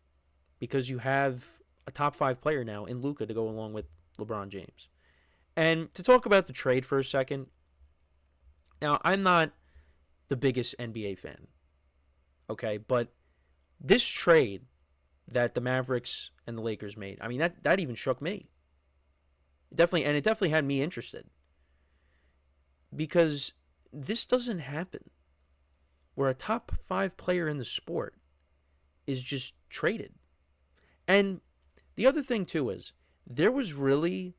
because you have a top 5 player now in Luka to go along with LeBron James. And to talk about the trade for a second, now I'm not the biggest NBA fan, okay, but this trade that the Mavericks and the Lakers made, that even shook me. It definitely had me interested because this doesn't happen where a top 5 player in the sport is just traded. And the other thing too is there was really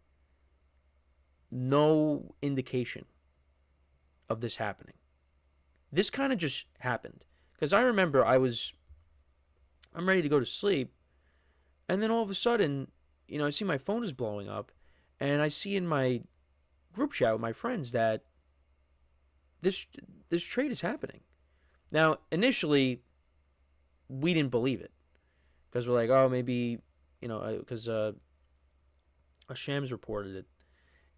no indication of this happening. This kind of just happened because I remember I'm ready to go to sleep, and then all of a sudden, I see my phone is blowing up, and I see in my group chat with my friends that this trade is happening. Now, initially, we didn't believe it because we're like, oh, maybe, because Shams reported it,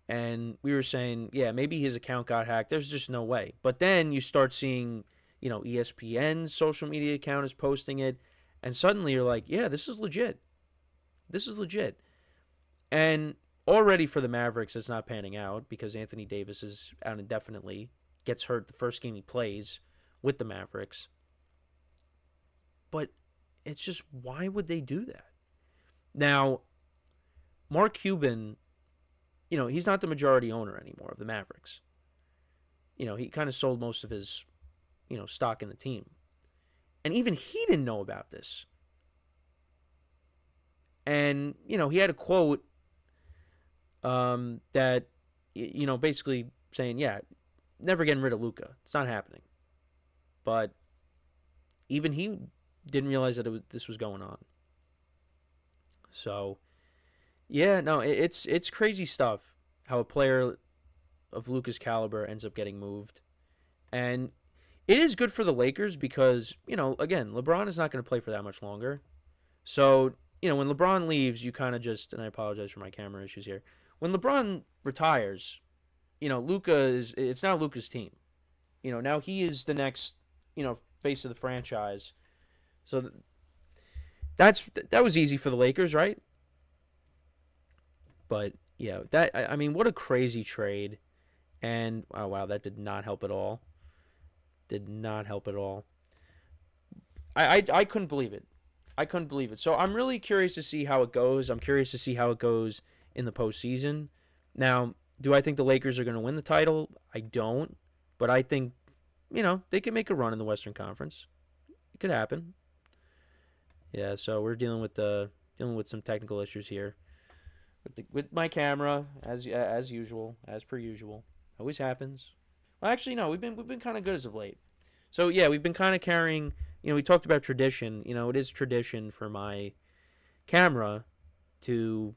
and we were saying, yeah, maybe his account got hacked. There's just no way. But then you start seeing, ESPN's social media account is posting it. And suddenly you're like, yeah, this is legit. This is legit. And already for the Mavericks, it's not panning out because Anthony Davis is out indefinitely. Gets hurt the first game he plays with the Mavericks. But it's just, why would they do that? Now, Mark Cuban, he's not the majority owner anymore of the Mavericks. He kind of sold most of his, stock in the team. And even he didn't know about this. And, he had a quote that, basically saying, yeah, never getting rid of Luka. It's not happening. But even he didn't realize that this was going on. So, yeah, no, it's crazy stuff how a player of Luka's caliber ends up getting moved. And it is good for the Lakers because, again, LeBron is not going to play for that much longer. So, when LeBron leaves, you kind of just, and I apologize for my camera issues here. When LeBron retires, it's now Luka's team. Now he is the next, face of the franchise. So that was easy for the Lakers, right? But, yeah, what a crazy trade. And, oh, wow, that did not help at all. Did not help at all. I couldn't believe it. I couldn't believe it. So I'm really curious to see how it goes. I'm curious to see how it goes in the postseason. Now, do I think the Lakers are going to win the title? I don't. But I think, they can make a run in the Western Conference. It could happen. Yeah, so we're dealing with some technical issues here. With my camera, as usual, as per usual. Always happens. Well, actually, no, we've been kind of good as of late. So, yeah, we've been kind of carrying, we talked about tradition. It is tradition for my camera to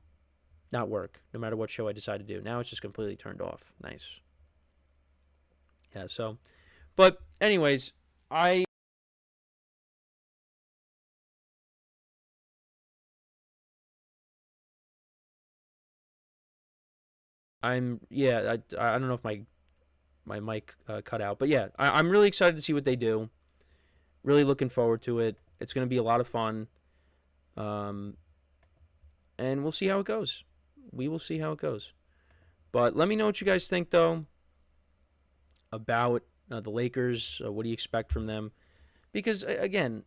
not work, no matter what show I decide to do. Now it's just completely turned off. Nice. Yeah, so, but anyways, I don't know if my mic cut out, but yeah, I'm really excited to see what they do. Really looking forward to it. It's going to be a lot of fun. And we'll see how it goes. We will see how it goes. But let me know what you guys think, though. about the Lakers. What do you expect from them? Because again,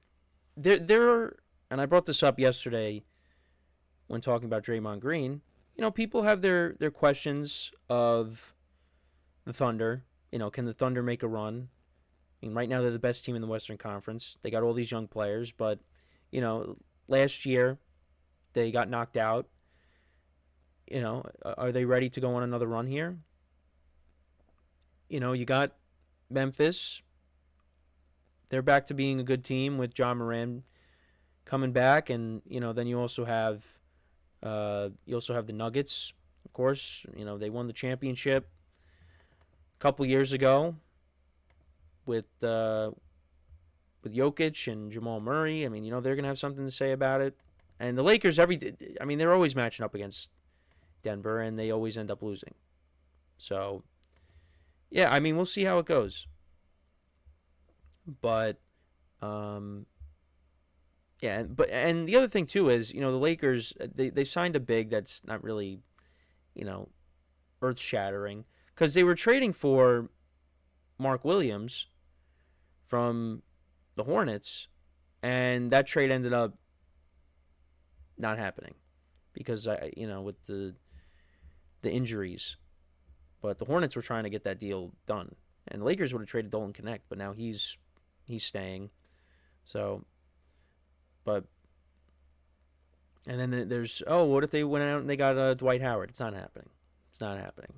there, and I brought this up yesterday when talking about Draymond Green. People have their questions of the Thunder. Can the Thunder make a run? I mean, right now they're the best team in the Western Conference. They got all these young players, but last year they got knocked out. Are they ready to go on another run here? You got Memphis. They're back to being a good team with John Moran coming back, and then you also have the Nuggets, of course. They won the championship a couple years ago with Jokic and Jamal Murray. I mean, they're gonna have something to say about it. And the Lakers, they're always matching up against Denver, and they always end up losing. So, yeah, we'll see how it goes. But, and the other thing too is, the Lakers, they signed a big that's not really, earth-shattering, because they were trading for Mark Williams from the Hornets, and that trade ended up not happening because with the injuries. But the Hornets were trying to get that deal done, and the Lakers would have traded Dolan Connect, but now he's staying. So, but and then there's what if they went out and they got Dwight Howard? It's not happening. It's not happening.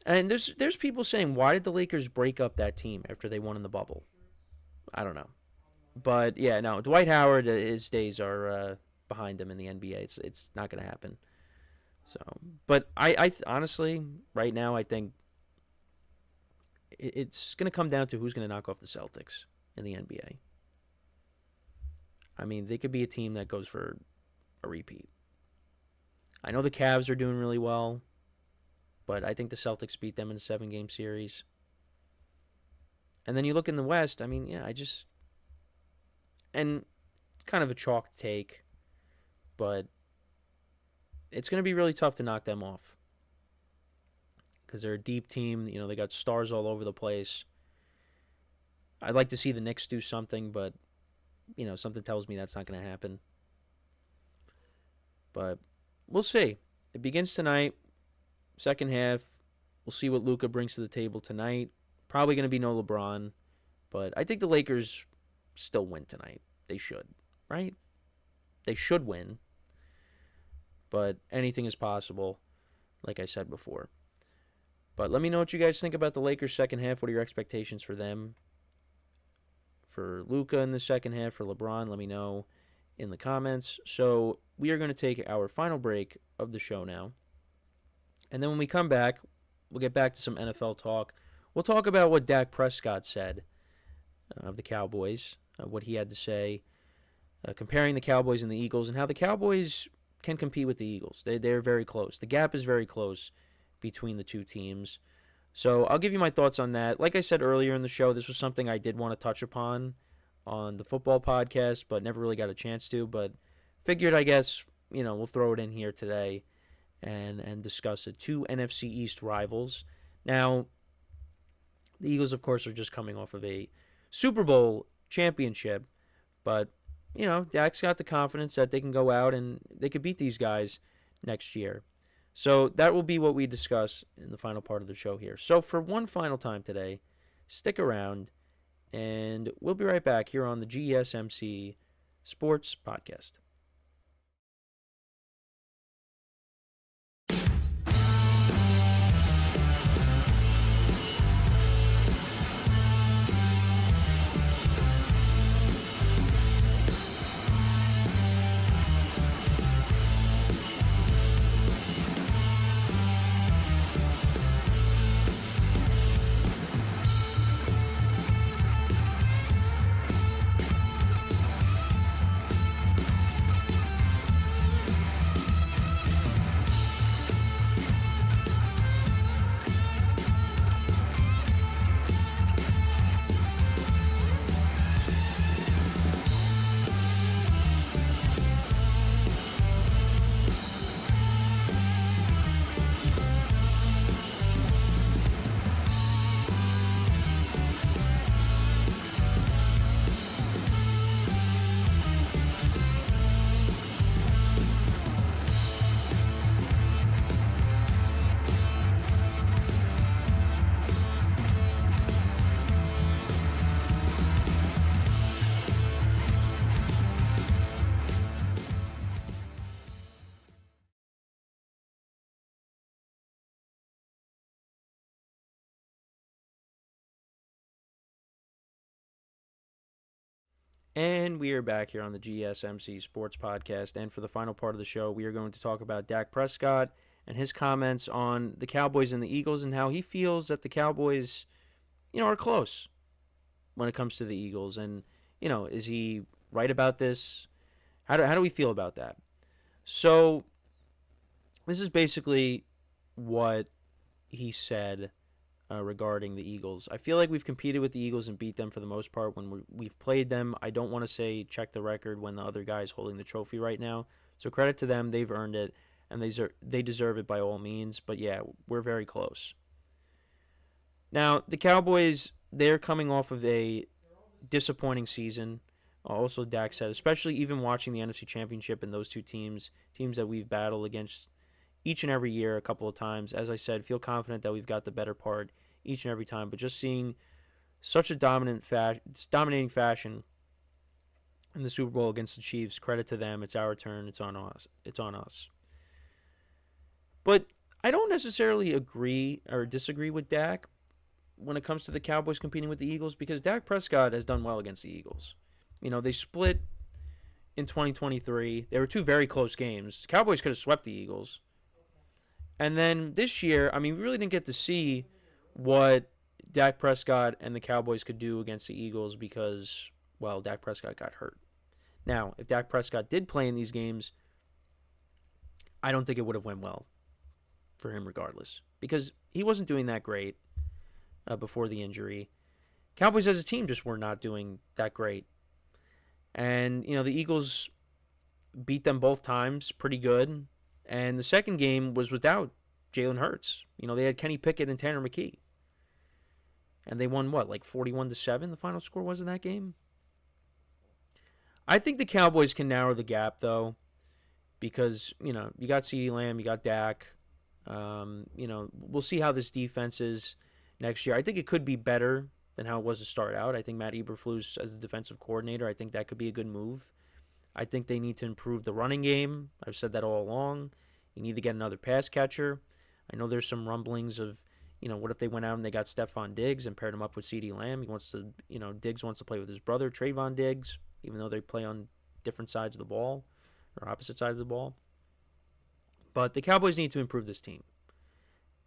And there's people saying, why did the Lakers break up that team after they won in the bubble? I don't know. But, yeah, no, Dwight Howard, his days are behind him in the NBA. It's not going to happen. So, but I honestly, right now, I think it's going to come down to who's going to knock off the Celtics in the NBA. They could be a team that goes for a repeat. I know the Cavs are doing really well, but I think the Celtics beat them in a 7-game series. And then you look in the West, and kind of a chalk take, but it's going to be really tough to knock them off because they're a deep team. They got stars all over the place. I'd like to see the Knicks do something, but, something tells me that's not going to happen. But we'll see. It begins tonight, second half. We'll see what Luka brings to the table tonight. Probably going to be no LeBron, but I think the Lakers still win tonight. They should, right? They should win, but anything is possible, like I said before. But let me know what you guys think about the Lakers' second half. What are your expectations for them? For Luka in the second half, for LeBron, let me know in the comments. So we are going to take our final break of the show now. And then when we come back, we'll get back to some NFL talk. We'll talk about what Dak Prescott said of the Cowboys, what he had to say, comparing the Cowboys and the Eagles, and how the Cowboys can compete with the Eagles. They're very close. The gap is very close between the two teams. So I'll give you my thoughts on that. Like I said earlier in the show, this was something I did want to touch upon on the football podcast, but never really got a chance to. But figured, I guess, we'll throw it in here today and discuss it. Two NFC East rivals. Now, the Eagles, of course, are just coming off of a Super Bowl championship, but, Dak's got the confidence that they can go out and they could beat these guys next year. So that will be what we discuss in the final part of the show here. So for one final time today, stick around, and we'll be right back here on the GSMC Sports Podcast. And we are back here on the GSMC Sports Podcast. And for the final part of the show, we are going to talk about Dak Prescott and his comments on the Cowboys and the Eagles and how he feels that the Cowboys, are close when it comes to the Eagles. And, is he right about this? How do we feel about that? So, this is basically what he said regarding the Eagles. I feel like we've competed with the Eagles and beat them for the most part when we've played them. I don't want to say check the record when the other guy's holding the trophy right now. So credit to them. They've earned it, and they deserve it by all means. But, yeah, we're very close. Now, the Cowboys, they're coming off of a disappointing season. Also, Dak said, especially even watching the NFC Championship and those two teams that we've battled against each and every year a couple of times. As I said, feel confident that we've got the better part each and every time. But just seeing such a dominating fashion in the Super Bowl against the Chiefs, credit to them. It's our turn. It's on us. But I don't necessarily agree or disagree with Dak when it comes to the Cowboys competing with the Eagles, because Dak Prescott has done well against the Eagles. They split in 2023. There were two very close games. The Cowboys could have swept the Eagles. And then this year, we really didn't get to see what Dak Prescott and the Cowboys could do against the Eagles because, Dak Prescott got hurt. Now, if Dak Prescott did play in these games, I don't think it would have went well for him regardless, because he wasn't doing that great before the injury. Cowboys as a team just were not doing that great. And, the Eagles beat them both times pretty good. And the second game was without Jalen Hurts. They had Kenny Pickett and Tanner McKee. And they won, 41-7 the final score was in that game? I think the Cowboys can narrow the gap, though, because, you got CeeDee Lamb, you got Dak. We'll see how this defense is next year. I think it could be better than how it was to start out. I think Matt Eberflus as the defensive coordinator, I think that could be a good move. I think they need to improve the running game. I've said that all along. You need to get another pass catcher. I know there's some rumblings of, what if they went out and they got Stephon Diggs and paired him up with CeeDee Lamb? Diggs wants to play with his brother, Trayvon Diggs, even though they play on different sides of the ball or opposite sides of the ball. But the Cowboys need to improve this team.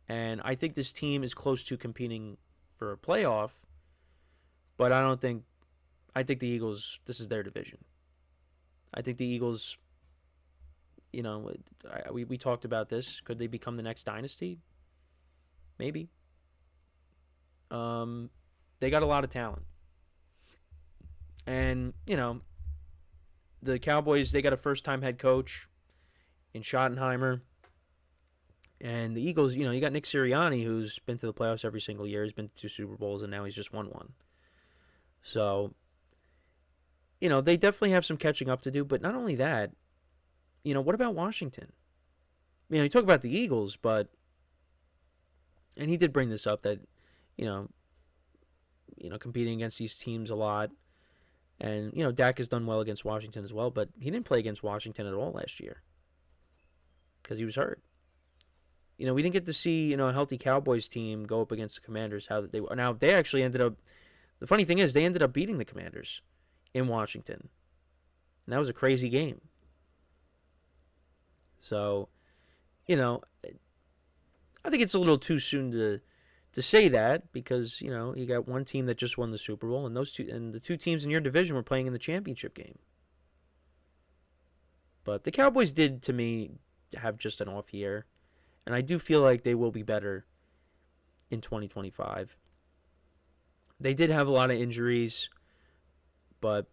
And I think this team is close to competing for a playoff, but I think the Eagles, this is their division. I think the Eagles, we talked about this. Could they become the next dynasty? Maybe. They got a lot of talent. And, the Cowboys, they got a first-time head coach in Schottenheimer. And the Eagles, you got Nick Sirianni, who's been to the playoffs every single year. He's been to 2 Super Bowls, and now he's just won one. So, they definitely have some catching up to do. But not only that, what about Washington? You talk about the Eagles, but, and he did bring this up that, competing against these teams a lot. And, Dak has done well against Washington as well, but he didn't play against Washington at all last year because he was hurt. We didn't get to see, a healthy Cowboys team go up against the Commanders. Now, they actually ended up, the funny thing is, they ended up beating the Commanders in Washington. And that was a crazy game. So, I think it's a little too soon to say that because, you got one team that just won the Super Bowl, and the two teams in your division were playing in the championship game. But the Cowboys did, to me, have just an off year. And I do feel like they will be better in 2025. They did have a lot of injuries, but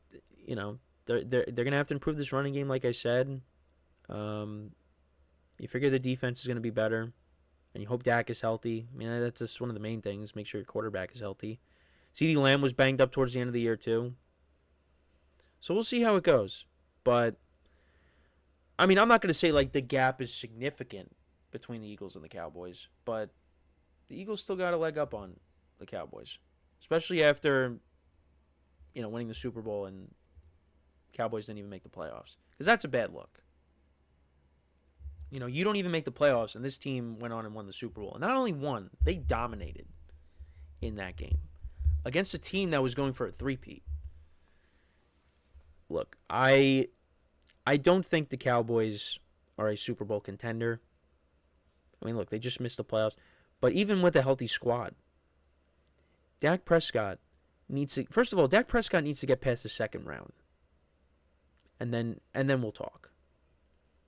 they're going to have to improve this running game, like I said. You figure the defense is going to be better, and you hope Dak is healthy. That's just one of the main things. Make sure your quarterback is healthy. CeeDee Lamb was banged up towards the end of the year too, so we'll see how it goes. But I'm not going to say the gap is significant between the Eagles and the Cowboys, but the Eagles still got a leg up on the Cowboys, especially after, winning the Super Bowl and Cowboys didn't even make the playoffs, because that's a bad look. You don't even make the playoffs, and this team went on and won the Super Bowl. And not only won, they dominated in that game against a team that was going for a three-peat. look, I don't think the Cowboys are a Super Bowl contender. I mean, look, they just missed the playoffs. But even with a healthy squad, Dak Prescott needs to, first of all, Dak Prescott needs to get past the second round. And then we'll talk.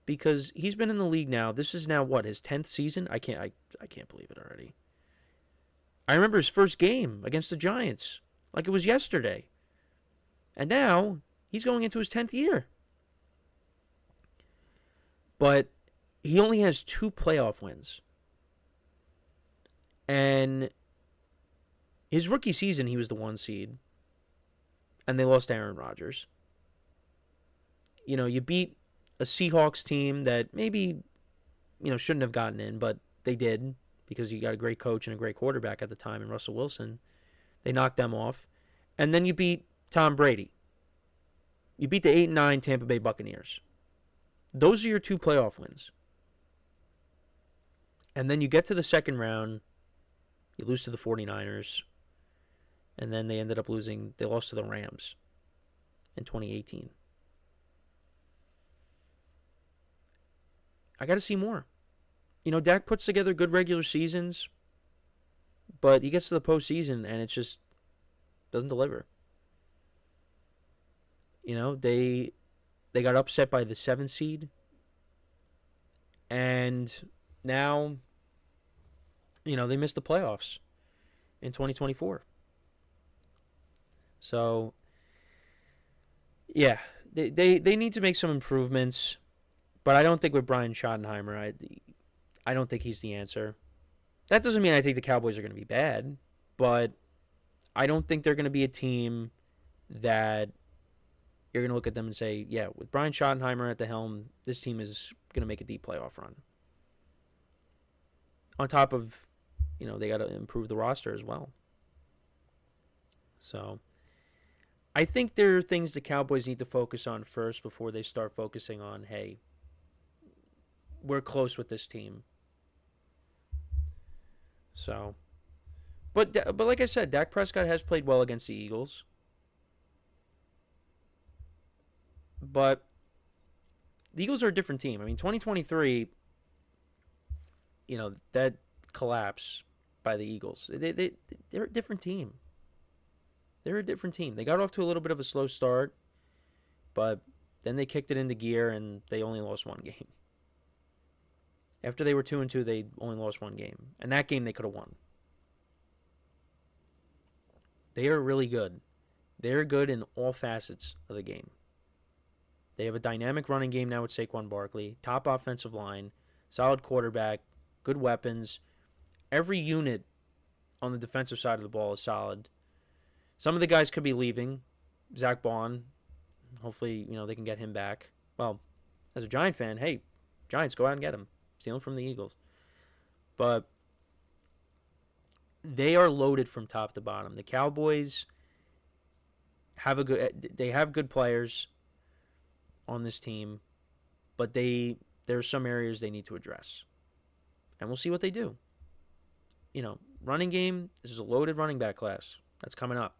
Because he's been in the league now. This is now what, his 10th season? I can't believe it already. I remember his first game against the Giants like it was yesterday. And now he's going into his 10th year. But he only has 2 playoff wins. And his rookie season, he was the 1 seed. And they lost Aaron Rodgers. You know, you beat a Seahawks team that maybe, shouldn't have gotten in, but they did because you got a great coach and a great quarterback at the time in Russell Wilson. They knocked them off. And then you beat Tom Brady. You beat the 8-9 Tampa Bay Buccaneers. Those are your 2 playoff wins. And then you get to the second round. You lose to the 49ers. And then they ended up losing. They lost to the Rams in 2018. I got to see more. Dak puts together good regular seasons, but he gets to the postseason and it just doesn't deliver. They got upset by the 7th seed, and now, they missed the playoffs in 2024. So, yeah, they need to make some improvements. But I don't think with Brian Schottenheimer, I don't think he's the answer. That doesn't mean I think the Cowboys are going to be bad, but I don't think they're going to be a team that you're going to look at them and say, yeah, with Brian Schottenheimer at the helm, this team is going to make a deep playoff run. On top of, they got to improve the roster as well. So I think there are things the Cowboys need to focus on first before they start focusing on, hey, we're close with this team. So, but like I said, Dak Prescott has played well against the Eagles. But the Eagles are a different team. I mean, 2023, that collapse by the Eagles, they're a different team. They're a different team. They got off to a little bit of a slow start, but then they kicked it into gear and they only lost 1 game. After they were 2-2, they only lost 1 game. And that game they could have won. They are really good. They're good in all facets of the game. They have a dynamic running game now with Saquon Barkley, top offensive line, solid quarterback, good weapons. Every unit on the defensive side of the ball is solid. Some of the guys could be leaving. Zach Bond, hopefully, they can get him back. Well, as a Giant fan, hey, Giants, go out and get him. Stealing from the Eagles. But they are loaded from top to bottom. The Cowboys have good players on this team, but there are some areas they need to address. And we'll see what they do. Running game, this is a loaded running back class that's coming up.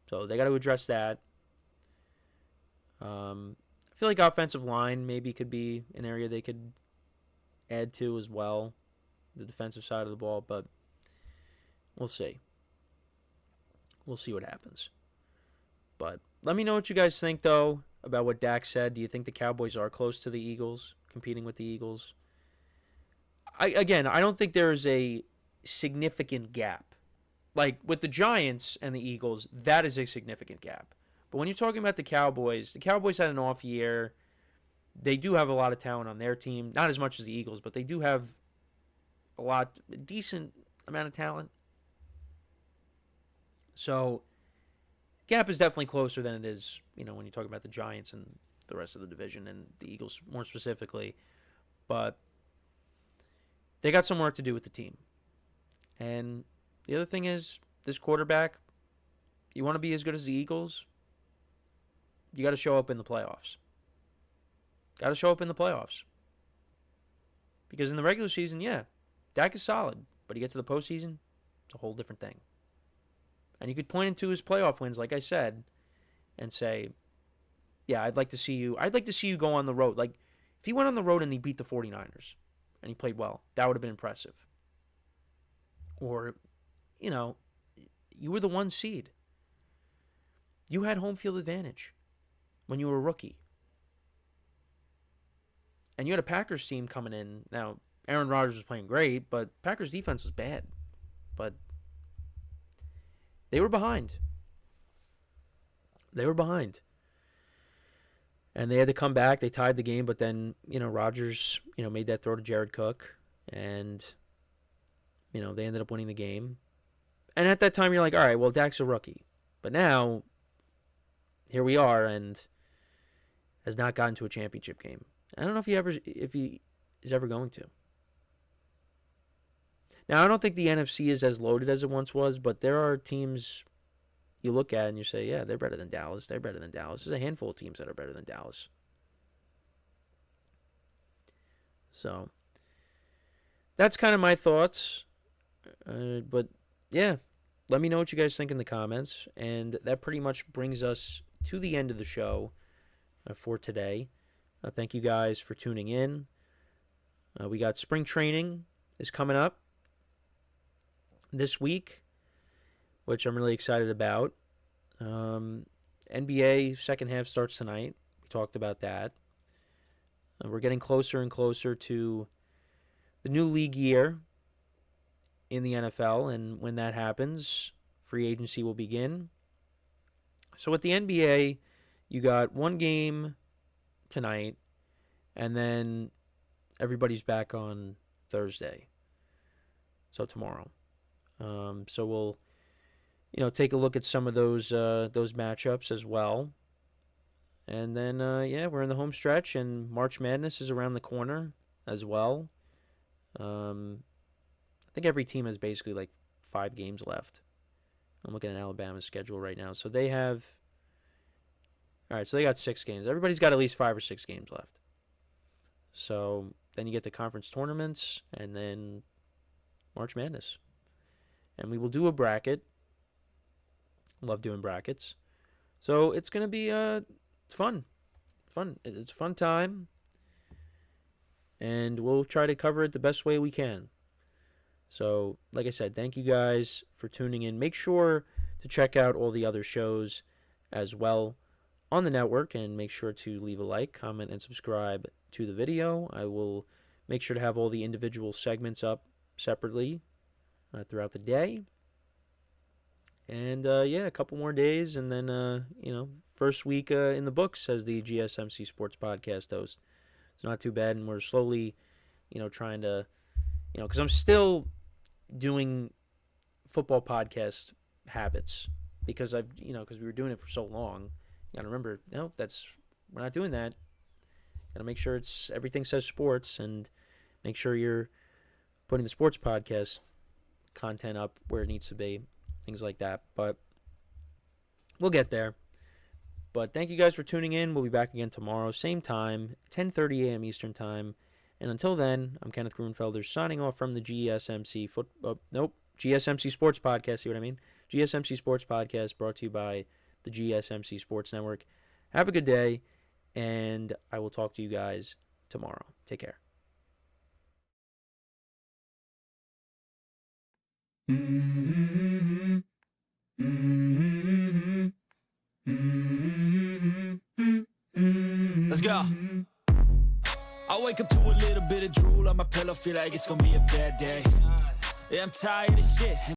So they got to address that. I feel like offensive line maybe could be an area they could add to as well, the defensive side of the ball, but we'll see. We'll see what happens. But let me know what you guys think, though, about what Dak said. Do you think the Cowboys are close to the Eagles, competing with the Eagles? I don't think there's a significant gap. Like, with the Giants and the Eagles, that is a significant gap. But when you're talking about the Cowboys had an off year. They do have a lot of talent on their team. Not as much as the Eagles, but they do have a decent amount of talent. So, gap is definitely closer than it is, when you talk about the Giants and the rest of the division and the Eagles more specifically. But they got some work to do with the team. And the other thing is, this quarterback, you want to be as good as the Eagles, you got to show up in the playoffs. Got to show up in the playoffs. Because in the regular season, yeah, Dak is solid. But you get to the postseason, it's a whole different thing. And you could point to his playoff wins, like I said, and say, yeah, I'd like to see you go on the road. Like, if he went on the road and he beat the 49ers and he played well, that would have been impressive. Or, you were the 1 seed. You had home field advantage when you were a rookie. And you had a Packers team coming in. Now, Aaron Rodgers was playing great, but Packers defense was bad. But they were behind. And they had to come back. They tied the game, but then, Rodgers, made that throw to Jared Cook. And, they ended up winning the game. And at that time, you're like, all right, well, Dak's a rookie. But now, here we are, and has not gotten to a championship game. I don't know if he is ever going to. Now, I don't think the NFC is as loaded as it once was, but there are teams you look at and you say, yeah, they're better than Dallas. They're better than Dallas. There's a handful of teams that are better than Dallas. So, that's kind of my thoughts. But, yeah, let me know what you guys think in the comments. And that pretty much brings us to the end of the show for today. Thank you guys for tuning in. We got spring training is coming up this week, which I'm really excited about. NBA second half starts tonight. We talked about that. We're getting closer and closer to the new league year in the NFL, and when that happens, free agency will begin. So with the NBA, you got one game tonight, and then everybody's back on Thursday. So tomorrow. So we'll, take a look at some of those matchups as well. And then, we're in the home stretch, and March Madness is around the corner as well. I think every team has basically like 5 games left. I'm looking at Alabama's schedule right now. So they have, all right, so they got 6 games. Everybody's got at least 5 or 6 games left. So then you get the conference tournaments, and then March Madness. And we will do a bracket. Love doing brackets. So it's going to be it's fun. It's a fun time. And we'll try to cover it the best way we can. So, like I said, thank you guys for tuning in. Make sure to check out all the other shows as well on the network, and make sure to leave a like, comment, and subscribe to the video. I will make sure to have all the individual segments up separately throughout the day. And, a couple more days, and then, first week in the books as the GSMC Sports Podcast host. It's not too bad, and we're slowly, trying to, because I'm still doing football podcast habits, because because we were doing it for so long. You got to remember, we're not doing that. Got to make sure everything says sports, and make sure you're putting the sports podcast content up where it needs to be. Things like that, but we'll get there. But thank you guys for tuning in. We'll be back again tomorrow, same time, 10:30 a.m. Eastern Time. And until then, I'm Kenneth Grunfelder signing off from the GSMC Sports Podcast. See what I mean? GSMC Sports Podcast, brought to you by the GSMC Sports Network. Have a good day, and I will talk to you guys tomorrow. Take care. Let's go. I wake up to a little bit of drool on my pillow, feel like it's gonna be a bad day. Yeah, I'm tired of shit.